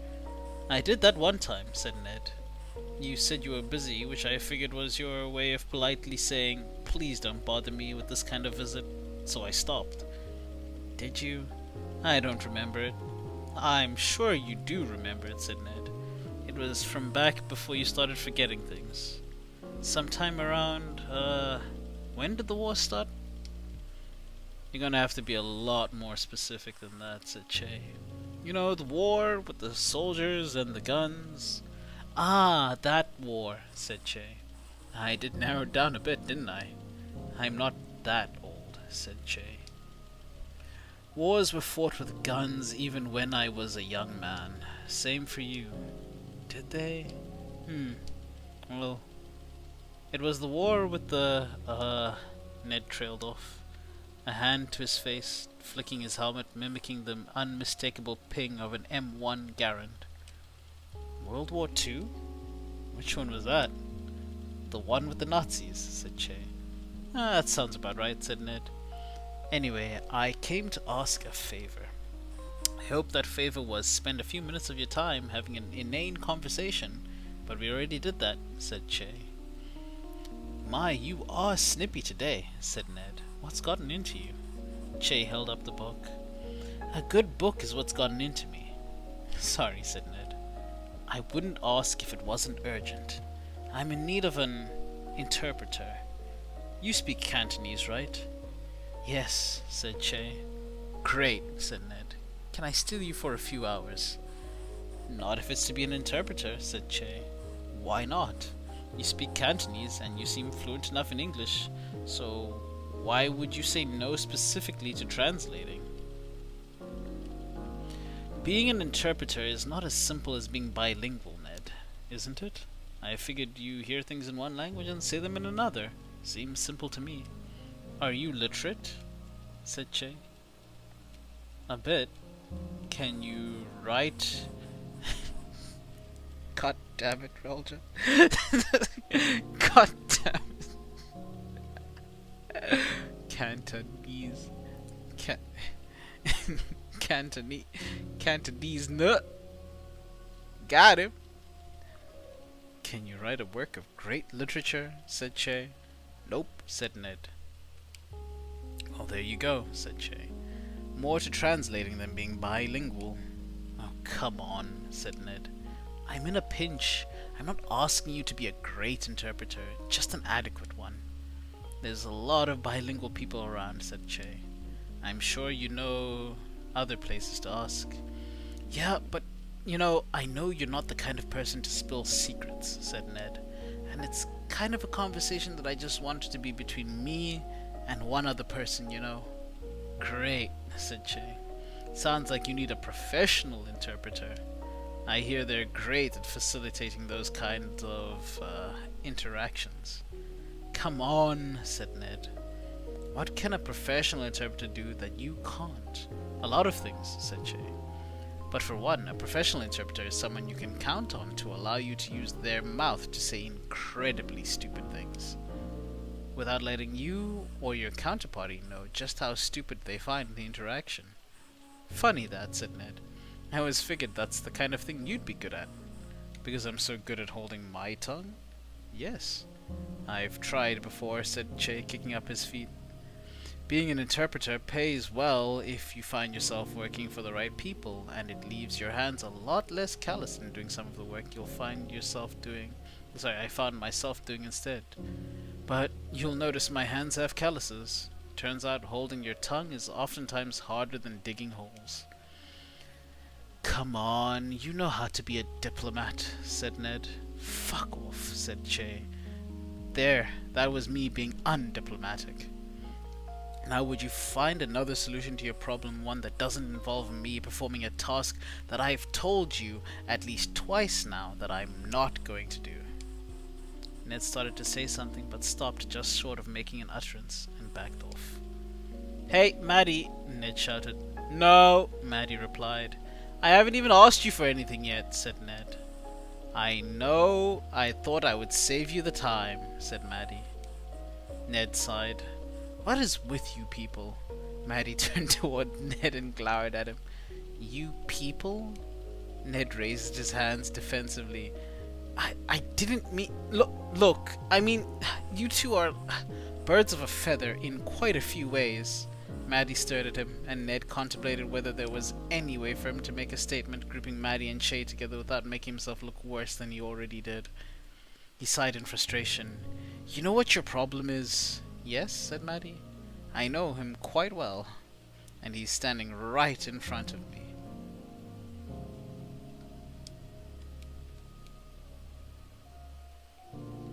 A: "I did that one time," said Ned. "You said you were busy, which I figured was your way of politely saying, 'Please don't bother me with this kind of visit,' so I stopped." "Did you? I don't remember it." "I'm sure you do remember it," said Ned. "It was from back before you started forgetting things. Sometime around, when did the war start?" "You're gonna have to be a lot more specific than that," said Che. "You know, the war with the soldiers and the guns." "Ah, that war," said Che. "I did narrow it down a bit, didn't I?" "I'm not that old," said Che. "Wars were fought with guns even when I was a young man. Same for you." "Did they? Well, it was the war with the, Ned trailed off, a hand to his face, flicking his helmet, mimicking the unmistakable ping of an M1 Garand. "World War II? Which one was that?" "The one with the Nazis," said Che. "That sounds about right," said Ned. "Anyway, I came to ask a favor. I hope that favor was spend a few minutes of your time having an inane conversation, but we already did that," said Che. "My, you are snippy today," said Ned. "What's gotten into you?" Che held up the book. A good book is what's gotten into me. Sorry, said Ned. I wouldn't ask if it wasn't urgent. I'm in need of an interpreter. You speak Cantonese, right? Yes, said Che. Great, said Ned. Can I steal you for a few hours? Not if it's to be an interpreter, said Che. Why not? You speak Cantonese and you seem fluent enough in English, so why would you say no specifically to translating? Being an interpreter is not as simple as being bilingual, Ned, isn't it? I figured you hear things in one language and say them in another. Seems simple to me. Are you literate? Said Che. A bit. Can you write? God damn it, Rolja. God damn it. Cantonese. Cantonese nut. Got him. Can you write a work of great literature? Said Che. Nope, said Ned. Well, there you go, said Che. More to translating than being bilingual. Oh, come on, said Ned. I'm in a pinch. I'm not asking you to be a great interpreter, just an adequate one. There's a lot of bilingual people around, said Che. I'm sure you know other places to ask. Yeah, but, you know, I know you're not the kind of person to spill secrets, said Ned. And it's kind of a conversation that I just wanted to be between me and one other person, you know. Great, said Che. Sounds like you need a professional interpreter. I hear they're great at facilitating those kinds of interactions. Come on, said Ned. What can a professional interpreter do that you can't? A lot of things, said Che. But for one, a professional interpreter is someone you can count on to allow you to use their mouth to say incredibly stupid things, without letting you or your counterparty know just how stupid they find the interaction. Funny that, said Ned. I always figured that's the kind of thing you'd be good at. Because I'm so good at holding my tongue? Yes. I've tried before, said Che, kicking up his feet. Being an interpreter pays well if you find yourself working for the right people, and it leaves your hands a lot less callous in doing some of the work you'll find yourself doing. I found myself doing instead. But you'll notice my hands have calluses. Turns out holding your tongue is oftentimes harder than digging holes. Come on, you know how to be a diplomat, said Ned. Fuck off, said Che. There, that was me being undiplomatic. Now would you find another solution to your problem, one that doesn't involve me performing a task that I've told you at least twice now that I'm not going to do? Ned started to say something but stopped just short of making an utterance and backed off. Hey, Maddie, Ned shouted. No, Maddie replied. I haven't even asked you for anything yet, said Ned. I know, I thought I would save you the time, said Maddie. Ned sighed. What is with you people? Maddie turned toward Ned and glowered at him. You people? Ned raised his hands defensively. I didn't mean... Look, I mean, you two are birds of a feather in quite a few ways. Maddie stared at him, and Ned contemplated whether there was any way for him to make a statement grouping Maddie and Che together without making himself look worse than he already did. He sighed in frustration. You know what your problem is? Yes, said Maddie. I know him quite well, and he's standing right in front of me.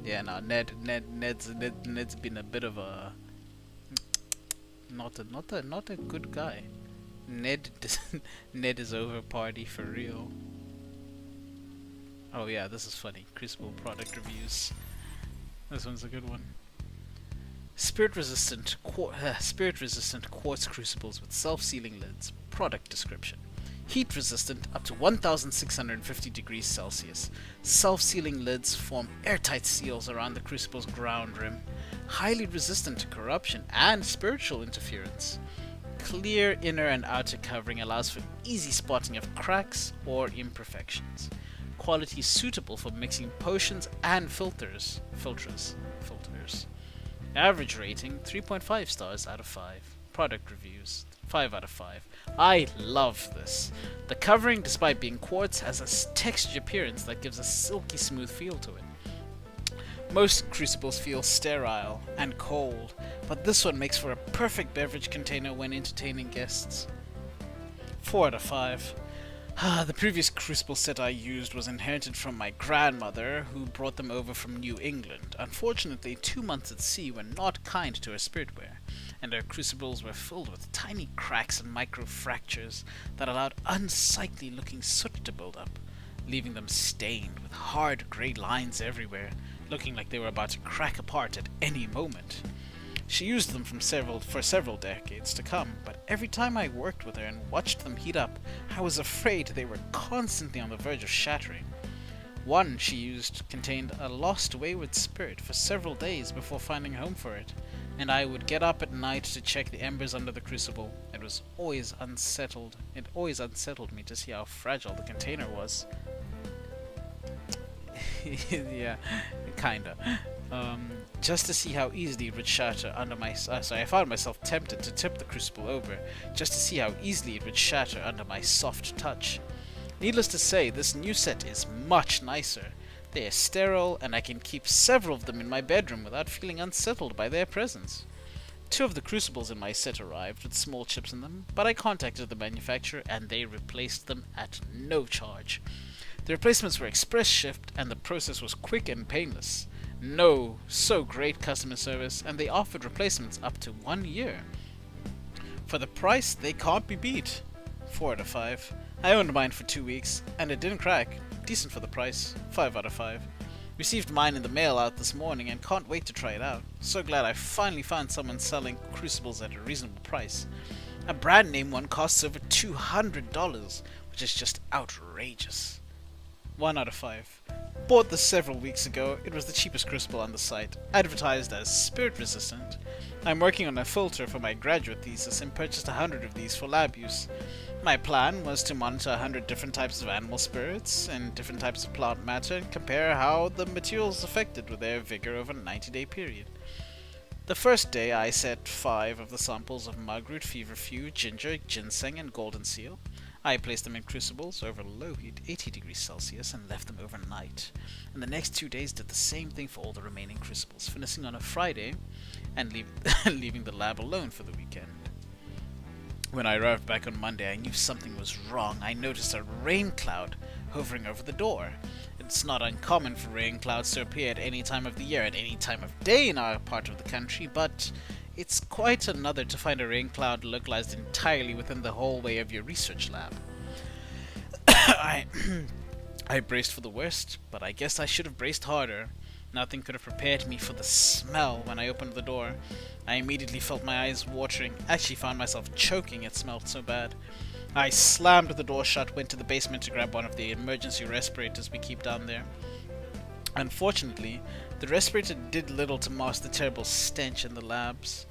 A: Yeah, no, Ned's been a bit of a not a good guy. Ned is over party for real. Oh yeah, this is funny. Crucible product reviews. This one's a good one. Spirit-resistant quartz crucibles with self-sealing lids. Product description. Heat-resistant up to 1650 degrees Celsius. Self-sealing lids form airtight seals around the crucible's ground rim. Highly resistant to corruption and spiritual interference. Clear inner and outer covering allows for easy spotting of cracks or imperfections. Quality suitable for mixing potions and filters. Average rating 3.5 stars out of 5. Product reviews. 5 out of 5. I love this. The covering, despite being quartz, has a textured appearance that gives a silky smooth feel to it. Most crucibles feel sterile and cold, but this one makes for a perfect beverage container when entertaining guests. 4 out of 5. The previous crucible set I used was inherited from my grandmother, who brought them over from New England. Unfortunately, 2 months at sea were not kind to her spiritware, and her crucibles were filled with tiny cracks and micro-fractures that allowed unsightly-looking soot to build up, leaving them stained with hard grey lines everywhere, looking like they were about to crack apart at any moment. She used them for several decades to come, but every time I worked with her and watched them heat up, I was afraid they were constantly on the verge of shattering. One she used contained a lost wayward spirit for several days before finding a home for it, and I would get up at night to check the embers under the crucible. It always unsettled me to see how fragile the container was. Yeah, kinda. Just to see how easily it would shatter under my... I found myself tempted to tip the crucible over, just to see how easily it would shatter under my soft touch. Needless to say, this new set is much nicer. They are sterile, and I can keep several of them in my bedroom without feeling unsettled by their presence. 2 of the crucibles in my set arrived with small chips in them, but I contacted the manufacturer and they replaced them at no charge. The replacements were express shipped, and the process was quick and painless. So great customer service, and they offered replacements up to 1 year. For the price, they can't be beat. 4 out of 5. I owned mine for 2 weeks, and it didn't crack. Decent for the price. 5 out of 5. Received mine in the mail out this morning and can't wait to try it out. So glad I finally found someone selling crucibles at a reasonable price. A brand name one costs over $200, which is just outrageous. 1 out of 5. Bought this several weeks ago. It was the cheapest crucible on the site, advertised as spirit resistant. I'm working on a filter for my graduate thesis and purchased 100 of these for lab use. My plan was to monitor 100 different types of animal spirits and different types of plant matter and compare how the materials affected with their vigor over a 90-day period. The first day I set 5 of the samples of mugroot, feverfew, ginger, ginseng, and golden seal. I placed them in crucibles over low heat, 80 degrees Celsius, and left them overnight. And the next 2 days did the same thing for all the remaining crucibles, finishing on a Friday and leaving the lab alone for the weekend. When I arrived back on Monday, I knew something was wrong. I noticed a rain cloud hovering over the door. It's not uncommon for rain clouds to appear at any time of the year, at any time of day in our part of the country, but it's quite another to find a rain cloud localized entirely within the hallway of your research lab. I braced for the worst, but I guess I should have braced harder. Nothing could have prepared me for the smell when I opened the door. I immediately felt my eyes watering, actually found myself choking, it smelled so bad. I slammed the door shut, went to the basement to grab one of the emergency respirators we keep down there. Unfortunately, the respirator did little to mask the terrible stench in the labs.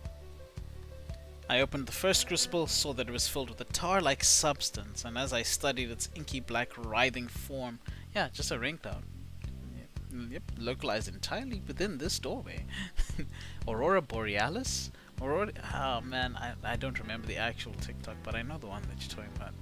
A: I opened the first crucible, saw that it was filled with a tar-like substance, and as I studied its inky black writhing form, yeah, just a rain cloud. Yep, localized entirely within this doorway. Aurora Borealis? Oh man, I don't remember the actual TikTok, but I know the one that you're talking about.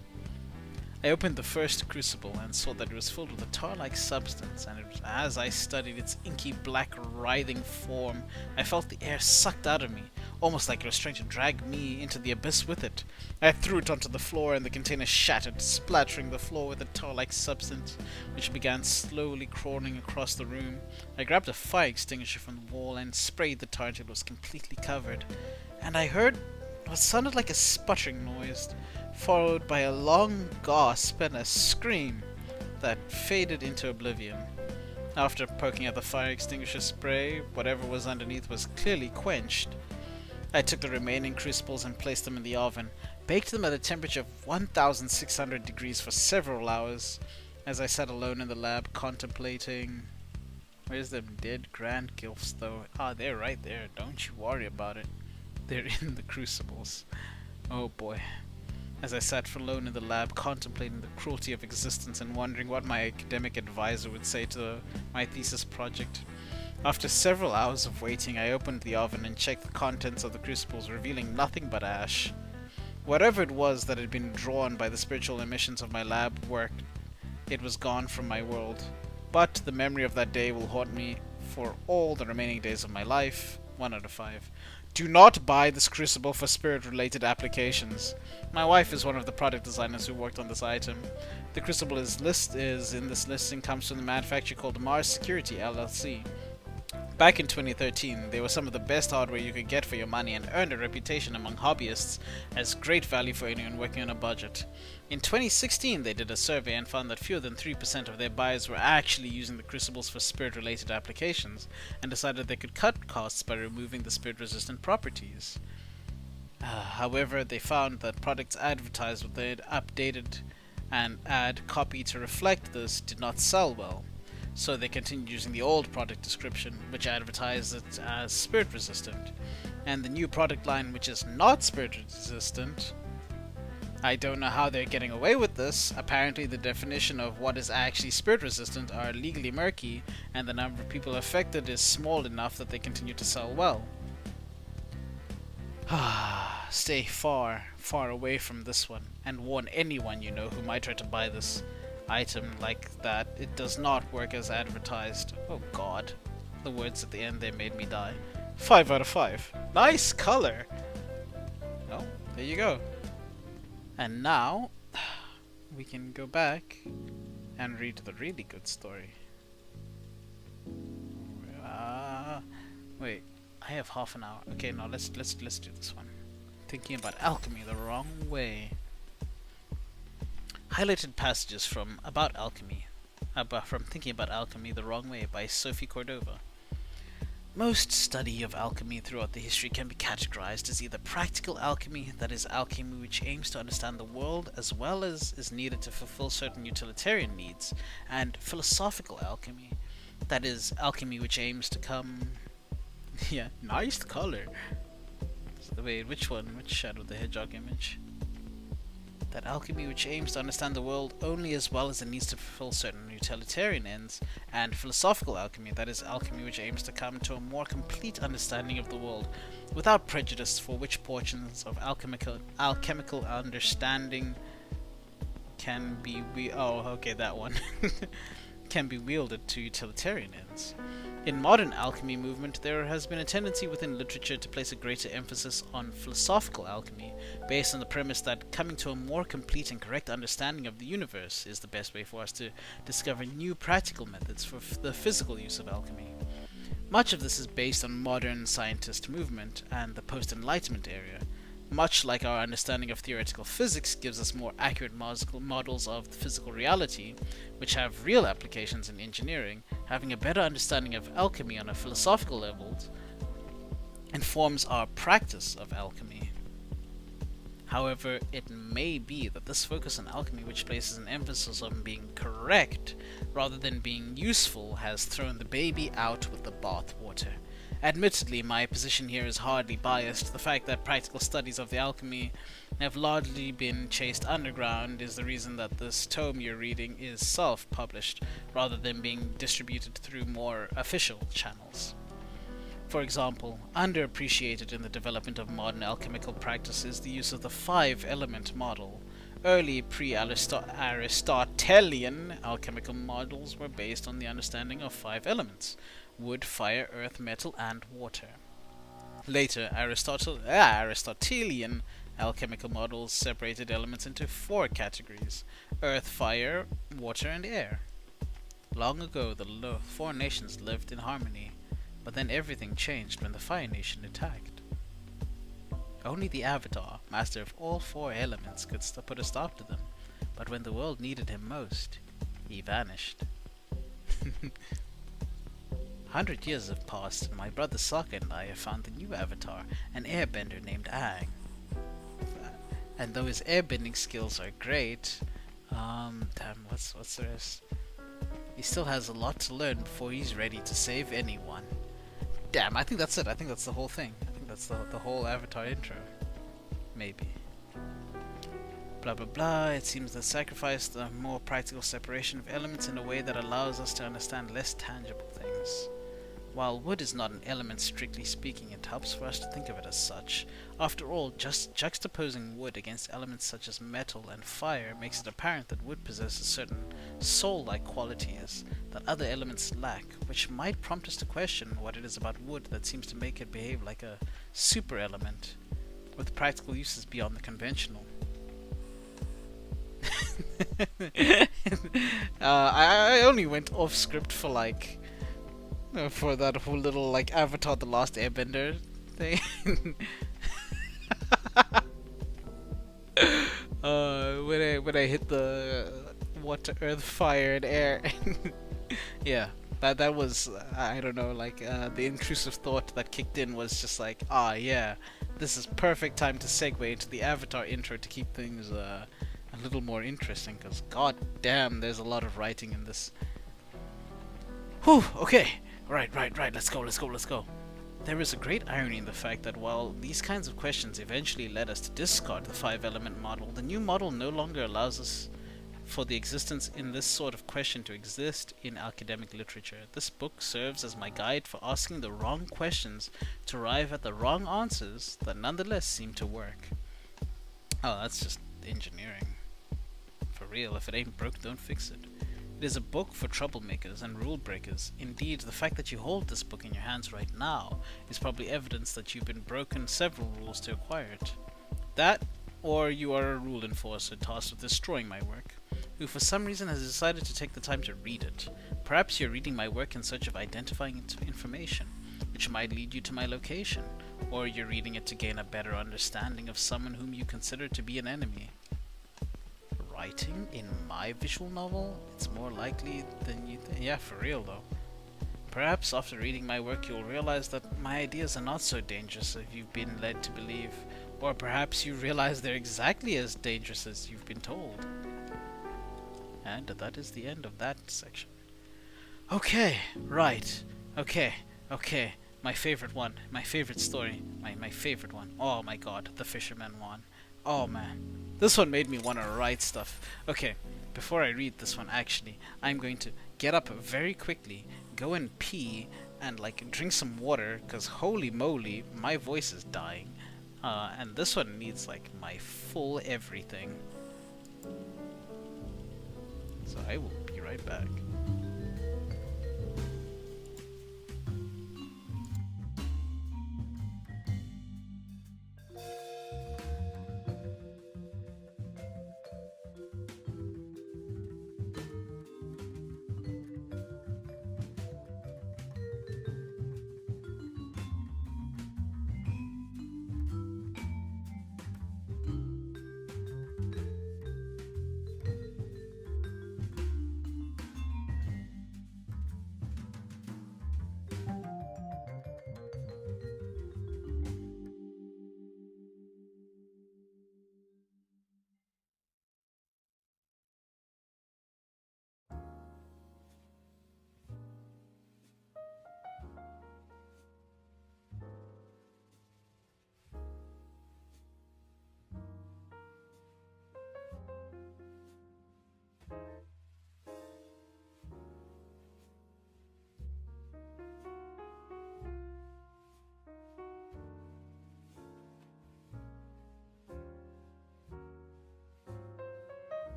A: I opened the first crucible and saw that it was filled with a tar-like substance, and as I studied its inky black writhing form, I felt the air sucked out of me, almost like it was trying to drag me into the abyss with it. I threw it onto the floor and the container shattered, splattering the floor with the tar-like substance, which began slowly crawling across the room. I grabbed a fire extinguisher from the wall and sprayed the tar until it was completely covered, and I heard what sounded like a sputtering noise, followed by a long gasp and a scream that faded into oblivion. After poking at the fire extinguisher spray, whatever was underneath was clearly quenched. I took the remaining crucibles and placed them in the oven, baked them at a temperature of 1,600 degrees for several hours, as I sat alone in the lab contemplating... Where's them dead grand gilfs though? Ah, they're right there, don't you worry about it. They're in the crucibles. Oh boy. As I sat alone in the lab contemplating the cruelty of existence and wondering what my academic advisor would say to my thesis project, After several hours of waiting, I opened the oven and checked the contents of the crucibles, revealing nothing but ash. Whatever it was that had been drawn by the spiritual emissions of my lab work, it was gone from my world. But the memory of that day will haunt me for all the remaining days of my life. 1 out of 5. Do not buy this crucible for spirit-related applications. My wife is one of the product designers who worked on this item. The crucible is in this listing comes from the manufacturer called Mars Security LLC. Back in 2013, they were some of the best hardware you could get for your money and earned a reputation among hobbyists as great value for anyone working on a budget. In 2016, they did a survey and found that fewer than 3% of their buyers were actually using the crucibles for spirit-related applications, and decided they could cut costs by removing the spirit-resistant properties. However, they found that products advertised with the updated and ad copy to reflect this did not sell well. So they continued using the old product description, which advertised it as spirit resistant. And the new product line, which is not spirit resistant, I don't know how they're getting away with this. Apparently the definition of what is actually spirit resistant are legally murky, and the number of people affected is small enough that they continue to sell well. Stay far, far away from this one, and warn anyone you know who might try to buy this item like that. It does not work as advertised. Oh god. The words at the end there made me die. 5 out of 5. Nice color! Oh, there you go. And now, we can go back and read the really good story. Wait, I have half an hour. Okay, no, let's do this one. Thinking about alchemy the wrong way. Highlighted passages from Thinking About Alchemy the Wrong Way by Sophie Cordova. Most study of alchemy throughout the history can be categorized as either practical alchemy, that is, alchemy which aims to understand the world as well as is needed to fulfill certain utilitarian needs, and philosophical alchemy, that is, alchemy which aims to come... yeah, nice color. Wait, which one? Which Shadow the Hedgehog image? That alchemy which aims to understand the world only as well as it needs to fulfill certain utilitarian ends, and philosophical alchemy, that is, alchemy which aims to come to a more complete understanding of the world, without prejudice for which portions of alchemical understanding can be can be wielded to utilitarian ends. In modern alchemy movement, there has been a tendency within literature to place a greater emphasis on philosophical alchemy, based on the premise that coming to a more complete and correct understanding of the universe is the best way for us to discover new practical methods for the physical use of alchemy. Much of this is based on modern scientist movement and the post-Enlightenment era. Much like our understanding of theoretical physics gives us more accurate models of the physical reality, which have real applications in engineering, having a better understanding of alchemy on a philosophical level informs our practice of alchemy. However, it may be that this focus on alchemy, which places an emphasis on being correct rather than being useful, has thrown the baby out with the bathwater. Admittedly, my position here is hardly biased. The fact that practical studies of the alchemy have largely been chased underground is the reason that this tome you're reading is self-published, rather than being distributed through more official channels. For example, underappreciated in the development of modern alchemical practice is the use of the 5-element model. Early pre-Aristotelian alchemical models were based on the understanding of 5 elements: wood, fire, earth, metal, and water. Later, Aristotelian alchemical models separated elements into 4 categories: earth, fire, water, and air. Long ago, the 4 nations lived in harmony, but then everything changed when the Fire Nation attacked. Only the Avatar, master of all 4 elements, could put a stop to them, but when the world needed him most, he vanished. 100 years have passed, and my brother Sokka and I have found the new Avatar, an airbender named Aang. And though his airbending skills are great, what's the rest? He still has a lot to learn before he's ready to save anyone. Damn, I think that's it. I think that's the whole thing. I think that's the whole Avatar intro. Maybe. Blah blah blah. It seems that sacrifice the more practical separation of elements in a way that allows us to understand less tangible things. While wood is not an element strictly speaking, it helps for us to think of it as such. After all, just juxtaposing wood against elements such as metal and fire makes it apparent that wood possesses certain soul-like qualities that other elements lack, which might prompt us to question what it is about wood that seems to make it behave like a super element, with practical uses beyond the conventional. I only went off script for like for that whole little like Avatar: The Last Airbender thing. When I hit the water, earth, fire, and air. Yeah, that was I don't know, like the intrusive thought that kicked in was just like, yeah, this is perfect time to segue into the Avatar intro to keep things a little more interesting, because god damn, there's a lot of writing in this. Whew, okay. Right, let's go. There is a great irony in the fact that while these kinds of questions eventually led us to discard the 5-element model, the new model no longer allows us for the existence in this sort of question to exist in academic literature. This book serves as my guide for asking the wrong questions to arrive at the wrong answers that nonetheless seem to work. Oh, that's just engineering. For real, if it ain't broke, don't fix it. It is a book for troublemakers and rule breakers. Indeed, the fact that you hold this book in your hands right now is probably evidence that you've been broken several rules to acquire it. That, or you are a rule enforcer tasked with destroying my work, who for some reason has decided to take the time to read it. Perhaps you're reading my work in search of identifying information, which might lead you to my location, or you're reading it to gain a better understanding of someone whom you consider to be an enemy. Writing in my visual novel? It's more likely than you think. Yeah, for real though. Perhaps after reading my work you'll realize that my ideas are not so dangerous as you've been led to believe, or perhaps you realize they're exactly as dangerous as you've been told. And that is the end of that section. Okay, right. Okay. My favorite one. My favorite story. My favorite one. Oh my god, the Fisherman one. Oh man. This one made me want to write stuff. Okay, before I read this one, actually, I'm going to get up very quickly, go and pee, and like drink some water, because holy moly, my voice is dying. And this one needs like my full everything. So I will be right back.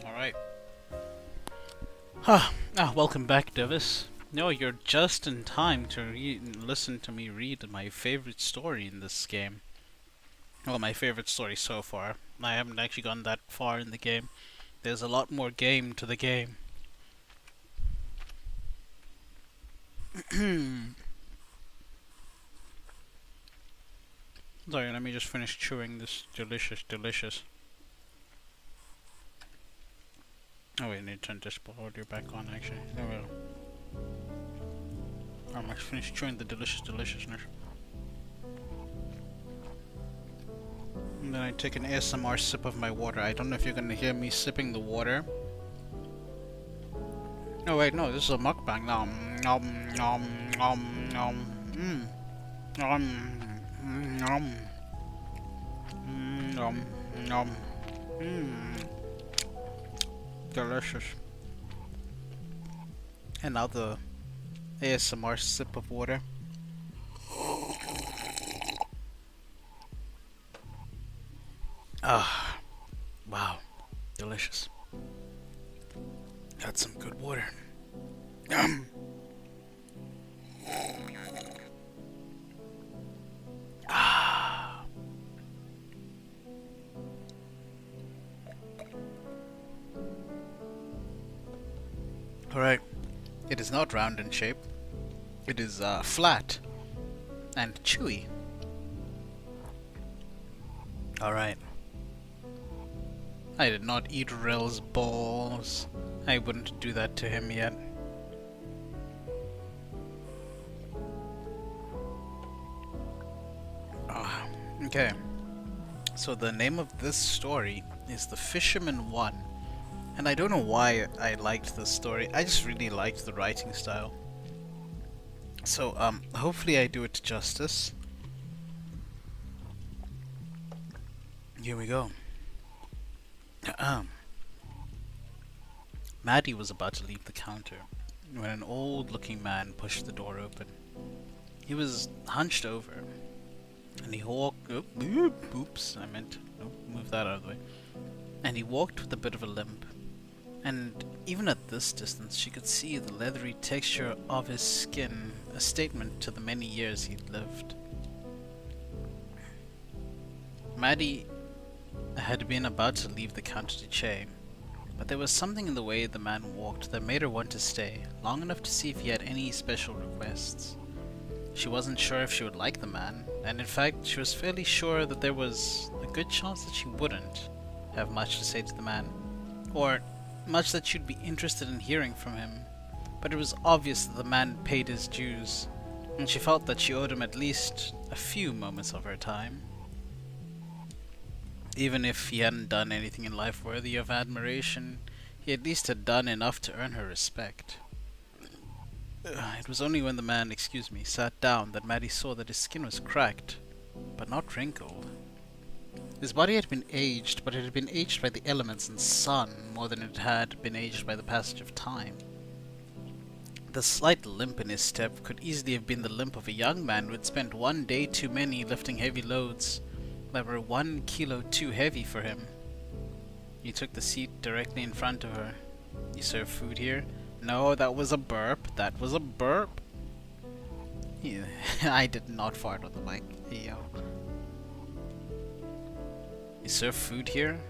A: Alright. Welcome back, Davis. No, you're just in time to listen to me read my favorite story in this game. Well, my favorite story so far. I haven't actually gone that far in the game. There's a lot more game to the game. Sorry, let me just finish chewing this delicious. Oh wait, I need to turn this audio back on actually. There we go. I'm actually finished chewing the deliciousness. And then I take an ASMR sip of my water. I don't know if you're gonna hear me sipping the water. Oh wait, no, this is a mukbang. Nom nom nom nom nom. Nom nom nom nom. Delicious. And now the ASMR sip of water. Ah, wow, delicious. Got some good water. Ah. Alright, it is not round in shape. It is flat and chewy. Alright. I did not eat Rel's balls. I wouldn't do that to him yet. Okay. So the name of this story is The Fisherman 1. And I don't know why I liked this story. I just really liked the writing style. So, hopefully I do it justice. Here we go. Maddie was about to leave the counter when an old-looking man pushed the door open. He was hunched over, and he walked... oops, I meant... Nope, move that out of the way. And he walked with a bit of a limp. And even at this distance, she could see the leathery texture of his skin, a statement to the many years he'd lived. Maddie had been about to leave the counter to Che, but there was something in the way the man walked that made her want to stay, long enough to see if he had any special requests. She wasn't sure if she would like the man, and in fact she was fairly sure that there was a good chance that she wouldn't have much to say to the man, or much that she'd be interested in hearing from him. But it was obvious that the man paid his dues, and she felt that she owed him at least a few moments of her time. Even if he hadn't done anything in life worthy of admiration, he at least had done enough to earn her respect. It was only when the man, sat down that Maddie saw that his skin was cracked, but not wrinkled. His body had been aged, but it had been aged by the elements and sun more than it had been aged by the passage of time. The slight limp in his step could easily have been the limp of a young man who had spent one day too many lifting heavy loads that were 1 kilo too heavy for him. He took the seat directly in front of her. "You serve food here?" "No, that was a burp. That was a burp." Yeah, I did not fart on the mic. Yo. "You serve food here?"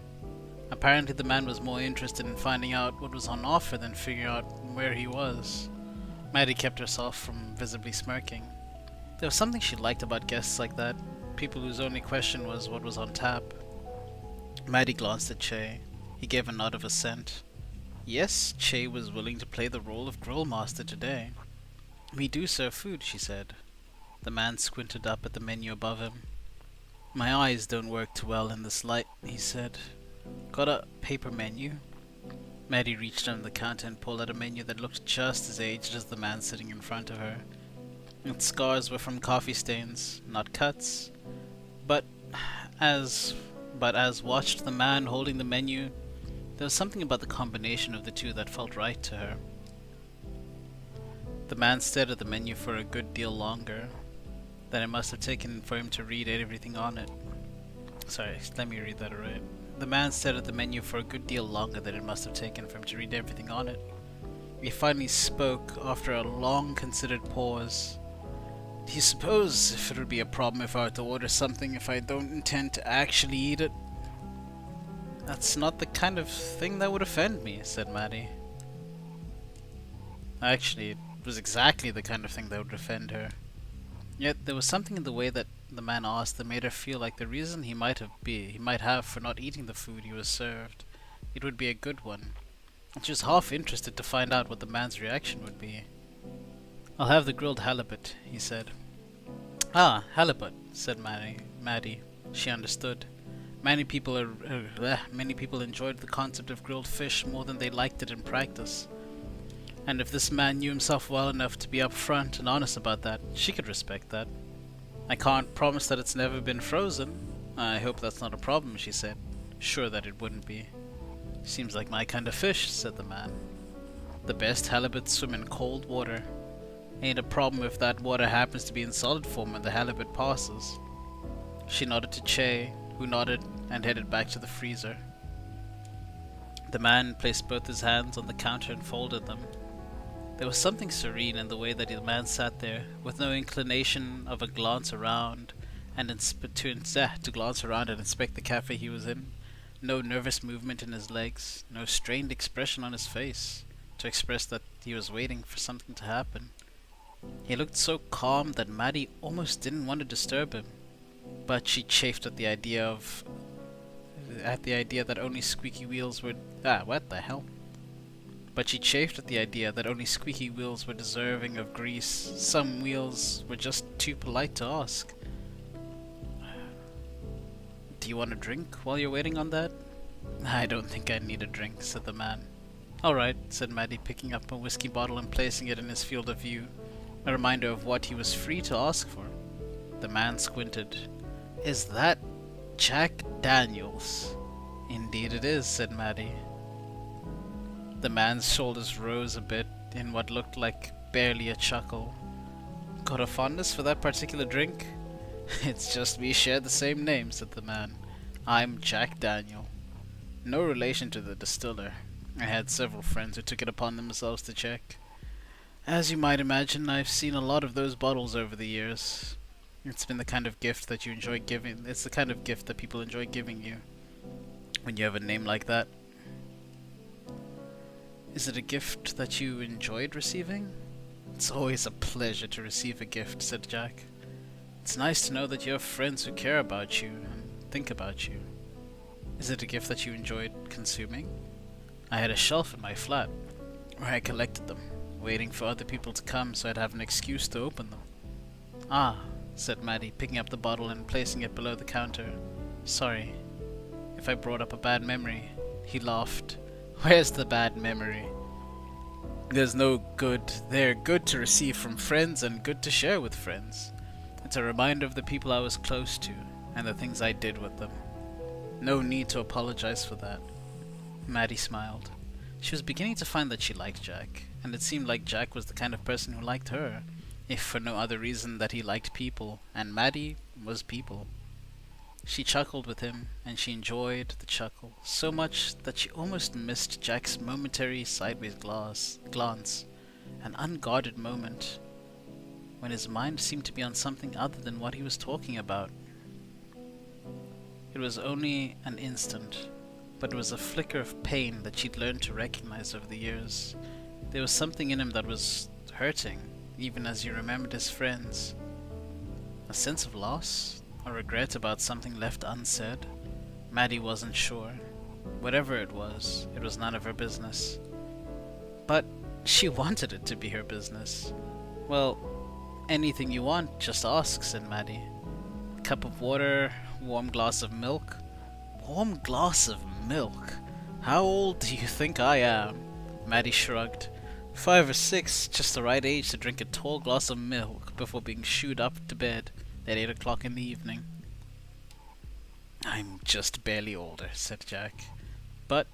A: Apparently the man was more interested in finding out what was on offer than figuring out where he was. Maddie kept herself from visibly smirking. There was something she liked about guests like that, people whose only question was what was on tap. Maddie glanced at Che. He gave a nod of assent. Yes, Che was willing to play the role of grill master today. "We do serve food," she said. The man squinted up at the menu above him. "My eyes don't work too well in this light," he said. "Got a paper menu?" Maddie reached under the counter and pulled out a menu that looked just as aged as the man sitting in front of her. Its scars were from coffee stains, not cuts. But as watched the man holding the menu, there was something about the combination of the two that felt right to her. The man stared at the menu for a good deal longer than it must have taken for him to read everything on it. Sorry, let me read that right. The man stared at the menu for a good deal longer than it must have taken for him to read everything on it. He finally spoke after a long considered pause. Do you suppose if it would be a problem if I were to order something if I don't intend to actually eat it? That's not the kind of thing that would offend me, said Maddie. Actually, it was exactly the kind of thing that would offend her. Yet there was something in the way that the man asked that made her feel like the reason he might have for not eating the food he was served, it would be a good one. And she was half interested to find out what the man's reaction would be. I'll have the grilled halibut, he said. Ah, halibut, said Maddie. She understood. Many people enjoyed the concept of grilled fish more than they liked it in practice. And if this man knew himself well enough to be upfront and honest about that, she could respect that. I can't promise that it's never been frozen. I hope that's not a problem, she said, sure that it wouldn't be. Seems like my kind of fish, said the man. The best halibut swim in cold water. Ain't a problem if that water happens to be in solid form when the halibut passes. She nodded to Che, who nodded and headed back to the freezer. The man placed both his hands on the counter and folded them. There was something serene in the way that the man sat there, with no inclination of a glance around and to glance around and inspect the cafe he was in. No nervous movement in his legs, no strained expression on his face, to express that he was waiting for something to happen. He looked so calm that Maddie almost didn't want to disturb him, but she chafed at the idea that only squeaky wheels would... what the hell? But she chafed at the idea that only squeaky wheels were deserving of grease. Some wheels were just too polite to ask. Do you want a drink while you're waiting on that? I don't think I need a drink, said the man. Alright, said Maddie, picking up a whiskey bottle and placing it in his field of view, a reminder of what he was free to ask for. The man squinted. Is that Jack Daniels? Indeed it is, said Maddie. The man's shoulders rose a bit in what looked like barely a chuckle. Got a fondness for that particular drink? It's just we share the same name, said the man. I'm Jack Daniel. No relation to the distiller. I had several friends who took it upon themselves to check. As you might imagine, I've seen a lot of those bottles over the years. It's been the kind of gift that you enjoy giving. It's the kind of gift that people enjoy giving you when you have a name like that. Is it a gift that you enjoyed receiving? It's always a pleasure to receive a gift, said Jack. It's nice to know that you have friends who care about you and think about you. Is it a gift that you enjoyed consuming? I had a shelf in my flat where I collected them, waiting for other people to come so I'd have an excuse to open them. Ah, said Maddie, picking up the bottle and placing it below the counter. Sorry, if I brought up a bad memory. He laughed. Where's the bad memory? There's no good. They're good to receive from friends and good to share with friends. It's a reminder of the people I was close to and the things I did with them. No need to apologize for that. Maddie smiled. She was beginning to find that she liked Jack, and it seemed like Jack was the kind of person who liked her, if for no other reason that he liked people, and Maddie was people. She chuckled with him, and she enjoyed the chuckle so much that she almost missed Jack's momentary sideways glance, an unguarded moment, when his mind seemed to be on something other than what he was talking about. It was only an instant, but it was a flicker of pain that she'd learned to recognize over the years. There was something in him that was hurting, even as he remembered his friends. A sense of loss? A regret about something left unsaid? Maddie wasn't sure. Whatever it was none of her business. But she wanted it to be her business. Well, anything you want, just ask, said Maddie. A cup of water, warm glass of milk. Warm glass of milk? How old do you think I am? Maddie shrugged. 5 or 6, just the right age to drink a tall glass of milk before being shooed up to bed at 8 o'clock in the evening. I'm just barely older, said Jack. But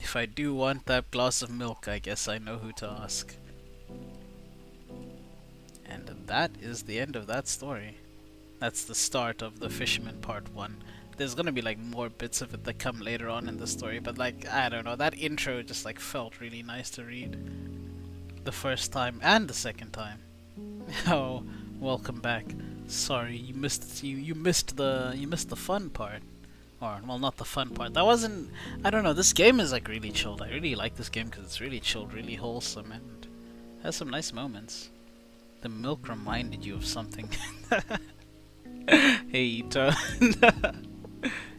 A: if I do want that glass of milk, I guess I know who to ask. And that is the end of that story. That's the start of The Fisherman Part 1. there's gonna be like more bits of it that come later on in the story, but like I don't know, that intro just like felt really nice to read the first time and the second time. Oh, welcome back. Sorry, you missed the fun part. Or well, not the fun part. That wasn't. I don't know. This game is like really chilled. I really like this game because it's really chilled, really wholesome, and has some nice moments. The milk reminded you of something. Hey, Ito.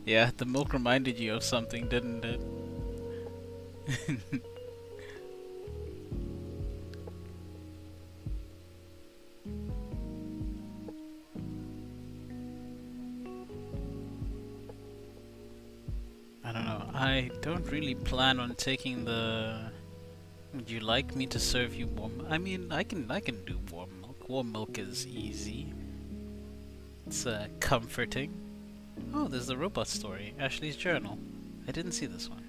A: Yeah, the milk reminded you of something, didn't it? I don't know. I don't really plan on taking the. Would you like me to serve you warm? I mean, I can do warm milk. Warm milk is easy. It's comforting. Oh, there's the robot story. Ashley's journal. I didn't see this one.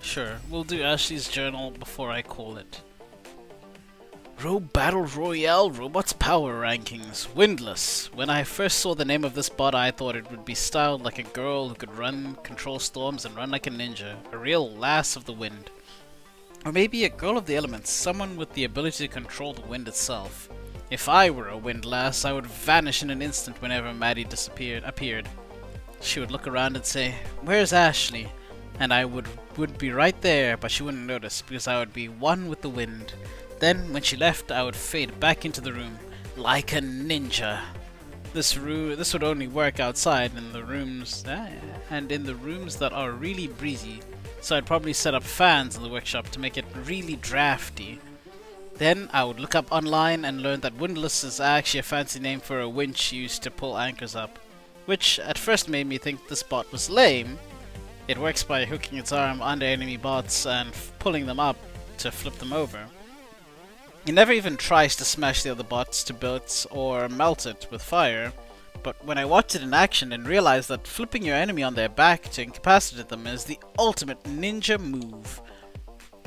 A: Sure, we'll do Ashley's journal before I call it. Battle Royale Robots Power Rankings. Windless. When I first saw the name of this bot, I thought it would be styled like a girl who could run, control storms, and run like a ninja. A real lass of the wind. Or maybe a girl of the elements, someone with the ability to control the wind itself. If I were a wind lass, I would vanish in an instant whenever Maddie appeared. She would look around and say, "Where's Ashley?" And I would be right there, but she wouldn't notice because I would be one with the wind. Then, when she left, I would fade back into the room, like a ninja. This would only work outside in the rooms, and in the rooms that are really breezy. So I'd probably set up fans in the workshop to make it really drafty. Then I would look up online and learn that windlass is actually a fancy name for a winch used to pull anchors up, which at first made me think this bot was lame. It works by hooking its arm under enemy bots and pulling them up to flip them over. It never even tries to smash the other bots to bits or melt it with fire, but when I watched it in action and realized that flipping your enemy on their back to incapacitate them is the ultimate ninja move.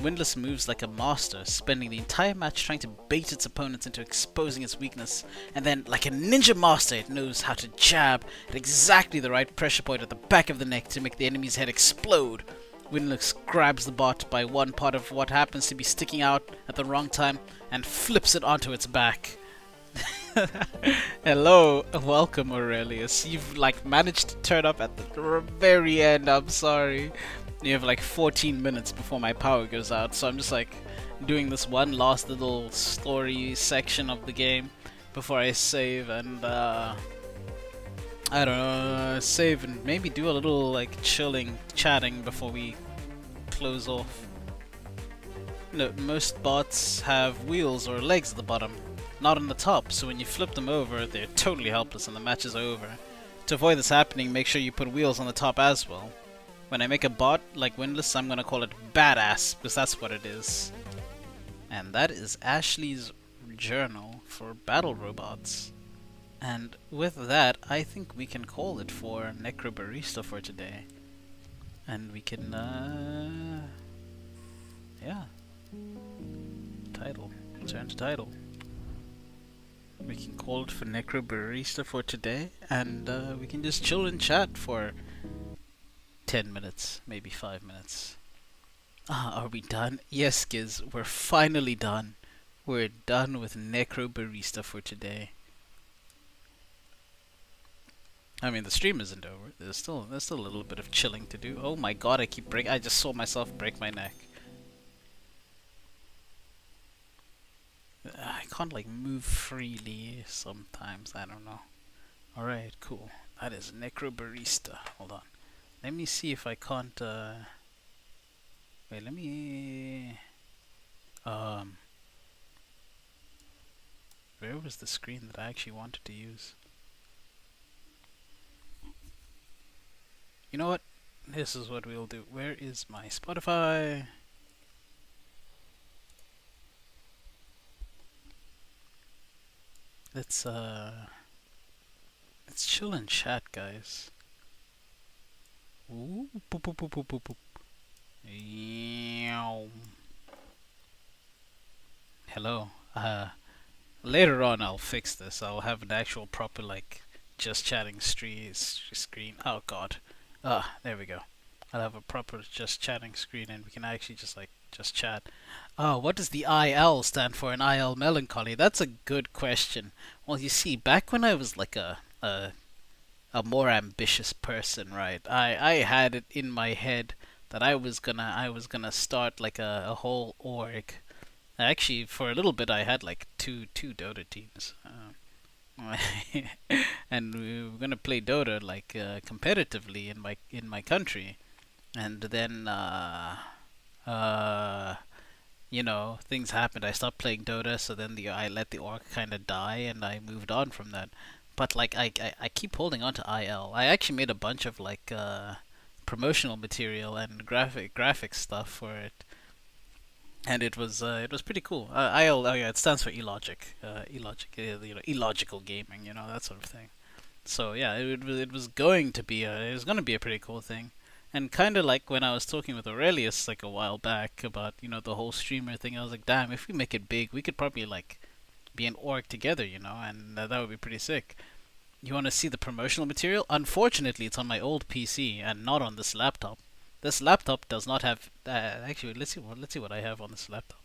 A: Windlass moves like a master, spending the entire match trying to bait its opponents into exposing its weakness, and then, like a ninja master, it knows how to jab at exactly the right pressure point at the back of the neck to make the enemy's head explode. Windlass grabs the bot by one part of what happens to be sticking out at the wrong time and flips it onto its back. Hello, welcome Aurelius. You've like managed to turn up at the very end. I'm sorry. You have like 14 minutes before my power goes out, so I'm just like doing this one last little story section of the game before I save and I don't know, save and maybe do a little like chatting before we close off. No, most bots have wheels or legs at the bottom, not on the top, so when you flip them over, they're totally helpless and the match is over. To avoid this happening, make sure you put wheels on the top as well. When I make a bot like Windlass, I'm gonna call it Badass, because that's what it is. And that is Ashley's journal for battle robots. And with that, I think we can call it for Necrobarista for today. And we can, yeah. Title. Return to title. We can call it for Necrobarista for today, and we can just chill and chat for 10 minutes, maybe 5 minutes. Ah, are we done? Yes, kids, we're finally done. We're done with Necrobarista for today. I mean, the stream isn't over. There's still a little bit of chilling to do. Oh my god, I just saw myself break my neck. I can't like move freely sometimes. I don't know. Alright, cool. That is Necrobarista. Hold on. Let me see if I can't wait, let me where was the screen that I actually wanted to use? You know what? This is what we'll do. Where is my Spotify? Let's chill and chat, guys. Ooh, boop, boop, boop, boop, boop, boop. Hello. Later on I'll fix this. I'll have an actual proper like just chatting screen. Oh god. Ah, there we go. I'll have a proper just chatting screen and we can actually just like just chat. Oh, what does the IL stand for in IL melancholy? That's a good question. Well, you see, back when I was like a more ambitious person, right? I had it in my head that I was gonna start like a whole org. Actually, for a little bit, I had like two Dota teams. And we were gonna play Dota like competitively in my country, and then uh, things happened. I stopped playing Dota, so then the I let the orc kind of die, and I moved on from that. But like I keep holding on to IL. I actually made a bunch of like promotional material and graphic stuff for it, and it was pretty cool. IL, oh yeah, it stands for illogic, illogical gaming, that sort of thing. So yeah, it was going to be a pretty cool thing, and kind of like when I was talking with Aurelius like a while back about the whole streamer thing. I was like, damn, if we make it big, we could probably like be an org together, and that would be pretty sick. You want to see the promotional material? Unfortunately, it's on my old PC and not on this laptop. This laptop does not have. Actually, let's see what I have on this laptop.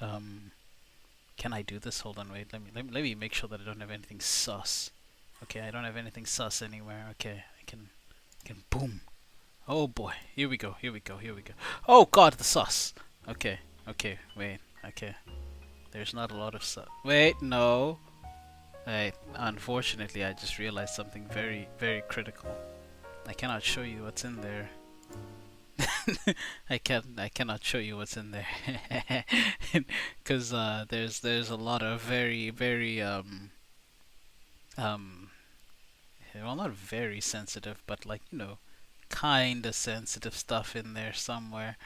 A: Um, can I do this? Hold on, wait. Let me make sure that I don't have anything sus. Okay, I don't have anything sus anywhere. Okay, I can boom. Oh boy, here we go. Here we go. Here we go. Oh god, the sus. Okay, okay, wait. Okay, there's not a lot of sus. Wait, no. Wait. Unfortunately, I just realized something very, very critical. I cannot show you what's in there. I cannot show you what's in there, because there's a lot of very very um well, not very sensitive, but like kinda sensitive stuff in there somewhere.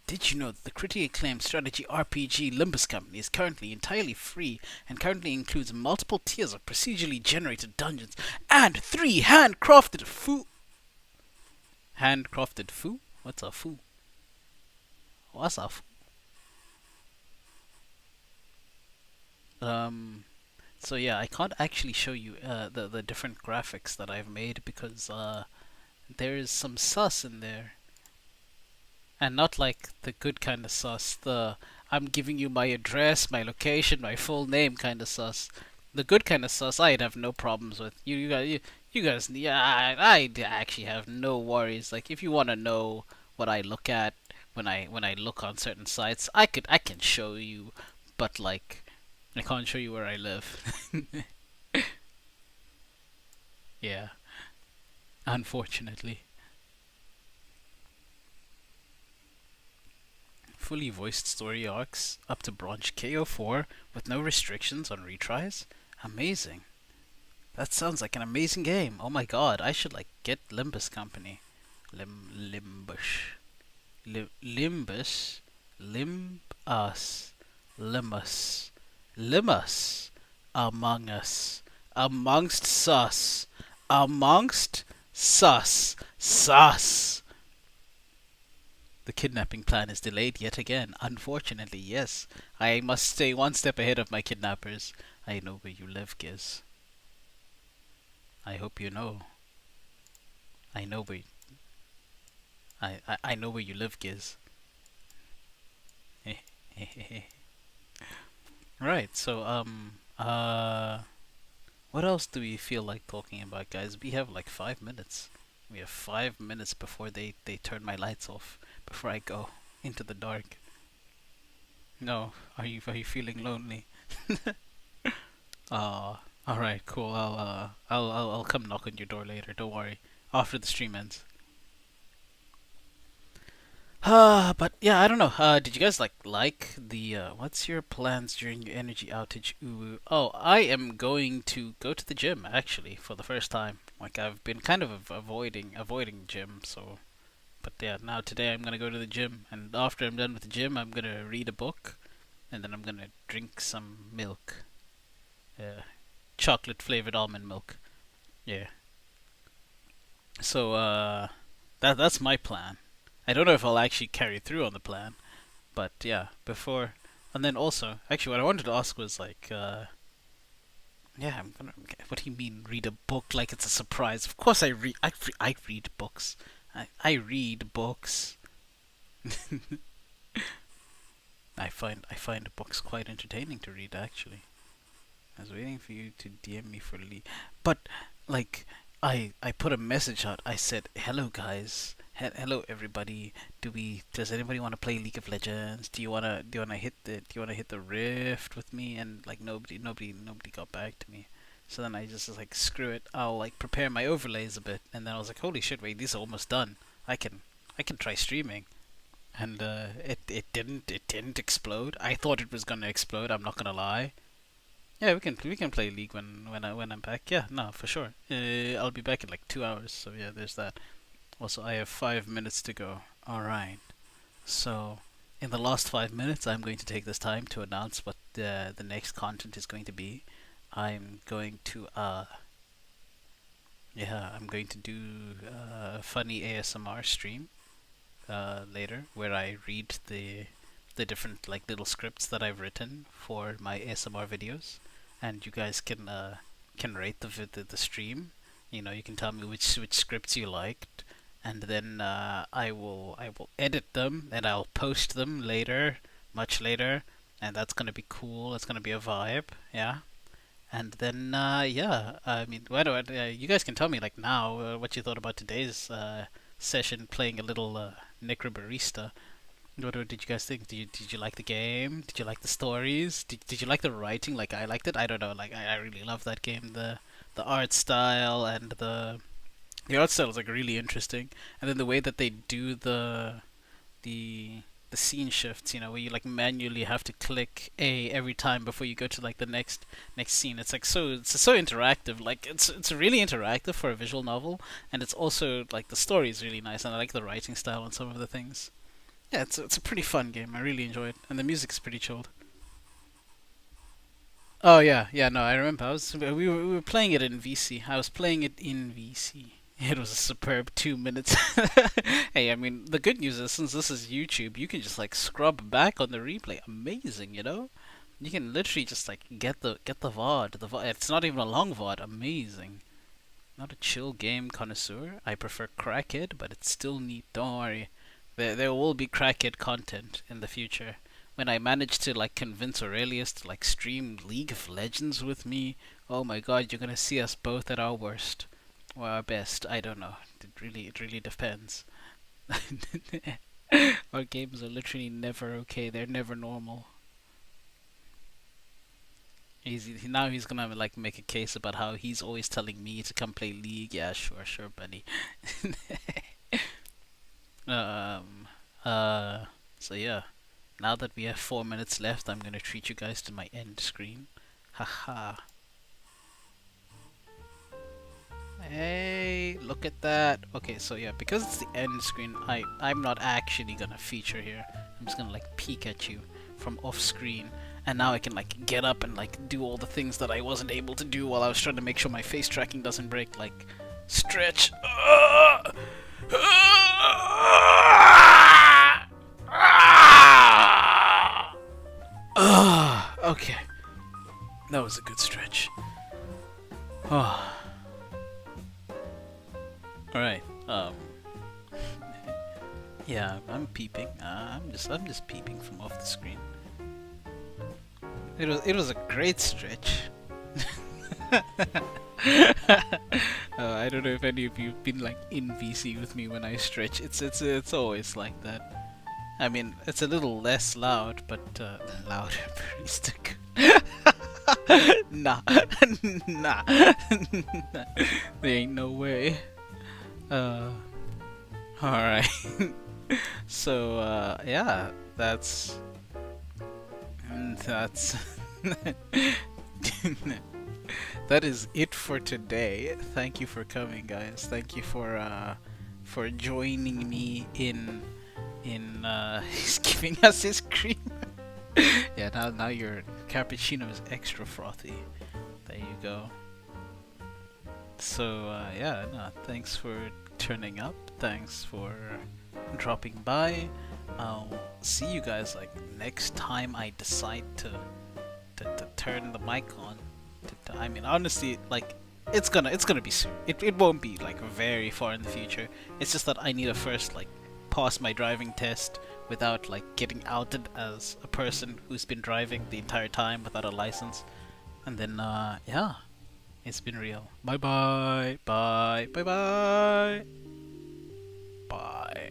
A: Did you know that the critically acclaimed strategy RPG Limbus Company is currently entirely free and currently includes multiple tiers of procedurally generated dungeons and 3 handcrafted foo? Handcrafted foo? What's a foo? What's a foo? So yeah, I can't actually show you the different graphics that I've made because there is some sus in there, and not like the good kind of sus. The I'm giving you my address, my location, my full name kind of sus. The good kind of sus, I'd have no problems with. You guys, yeah, I actually have no worries. Like if you want to know what I look at when I look on certain sites, I can show you, but like I can't show you where I live. Yeah, unfortunately. Fully voiced story arcs up to bronze KO4 with no restrictions on retries. Amazing. That sounds like an amazing game. Oh my god, I should like get Limbus Company. Limbus. Limbus. Limbus. Limbus. Limbus. Among us. Amongst sus. Amongst sus. Sus. The kidnapping plan is delayed yet again. Unfortunately, yes. I must stay one step ahead of my kidnappers. I know where you live, Giz. I hope you know. I know where. I know where you live, Giz. Right. So what else do we feel like talking about, guys? We have like 5 minutes. We have 5 minutes before they turn my lights off. Before I go into the dark. No, are you feeling lonely? All right, cool. I'll come knock on your door later. Don't worry. After the stream ends. But yeah, I don't know. Did you guys like the what's your plans during your energy outage? Ooh. Oh, I am going to go to the gym actually for the first time. Like I've been kind of avoiding gym, so but yeah, now today I'm gonna go to the gym, and after I'm done with the gym, I'm gonna read a book, and then I'm gonna drink some milk. Chocolate flavored almond milk. Yeah. So that's my plan. I don't know if I'll actually carry through on the plan, but yeah, before and then also, actually, what I wanted to ask was like, Yeah, I'm gonna. What do you mean, read a book like it's a surprise? Of course, I read. I read books. I read books. I find books quite entertaining to read. Actually, I was waiting for you to DM me for Lee, but like I put a message out. I said, "Hello guys, hello everybody. Does anybody want to play League of Legends? Do you wanna hit the Rift with me?" And like nobody got back to me. So then I just was like, screw it. I'll like prepare my overlays a bit, and then I was like, holy shit, wait, these are almost done. I can try streaming. And it didn't explode. I thought it was gonna explode. I'm not gonna lie. Yeah, we can play League when I'm back. Yeah, no, for sure. I'll be back in like 2 hours. So yeah, there's that. Also, I have 5 minutes to go. All right. So in the last 5 minutes, I'm going to take this time to announce what the next content is going to be. I'm going to I'm going to do a funny ASMR stream later, where I read the different like little scripts that I've written for my ASMR videos, and you guys can rate the stream. You can tell me which scripts you liked, and then I will edit them and I'll post them later, much later, and that's gonna be cool. It's gonna be a vibe, yeah. And then yeah, I mean, why do you guys can tell me like now what you thought about today's session playing a little Necrobarista. What did you guys think? Did you like the game? Did you like the stories? Did you like the writing like I liked it? I don't know. Like I really love that game. The art style and the art style is like really interesting. And then the way that they do the the scene shifts, where you like manually have to click A every time before you go to like the next scene. It's like it's so interactive. Like it's really interactive for a visual novel, and it's also like the story is really nice, and I like the writing style on some of the things. Yeah, it's a pretty fun game. I really enjoy it, and the music's pretty chilled. Oh yeah, yeah. No, I remember. We were playing it in VC. I was playing it in VC. It was a superb 2 minutes. Hey, I mean, the good news is since this is YouTube, you can just like scrub back on the replay. Amazing, you know. You can literally just like get the VOD. The VOD. It's not even a long VOD. Amazing. Not a chill game connoisseur. I prefer Crackhead, but it's still neat. Don't worry. There will be Crackhead content in the future. When I managed to like convince Aurelius to like stream League of Legends with me, oh my god, you're gonna see us both at our worst. Or our best. I don't know. It really depends. Our games are literally never okay. They're never normal. Now he's gonna like make a case about how he's always telling me to come play League. Yeah, sure, sure, buddy. um. So yeah. Now that we have 4 minutes left, I'm gonna treat you guys to my end screen. Haha. Hey, look at that. Okay, so yeah, because it's the end screen, I'm not actually gonna feature here. I'm just gonna like peek at you from off screen, and now I can like get up and like do all the things that I wasn't able to do while I was trying to make sure my face tracking doesn't break, like stretch. Okay, that was a good stretch. Oh. Alright, yeah, I'm peeping. I'm just peeping from off the screen. It was a great stretch. I don't know if any of you've been like in VC with me when I stretch. It's always like that. I mean, it's a little less loud, but louder. Barista. Nah, nah, there ain't no way. Alright. So, yeah, that's that is it for today. Thank you for coming, guys. Thank you for joining me in he's giving us his cream. Yeah, now your cappuccino is extra frothy. There you go. So yeah, no, thanks for turning up. Thanks for dropping by. I'll see you guys like next time I decide to turn the mic on. I mean, honestly, like, it's gonna be soon. It won't be like very far in the future. It's just that I need to first like pass my driving test without like getting outed as a person who's been driving the entire time without a license. And then yeah, it's been real. Bye bye. Bye. Bye bye. Bye.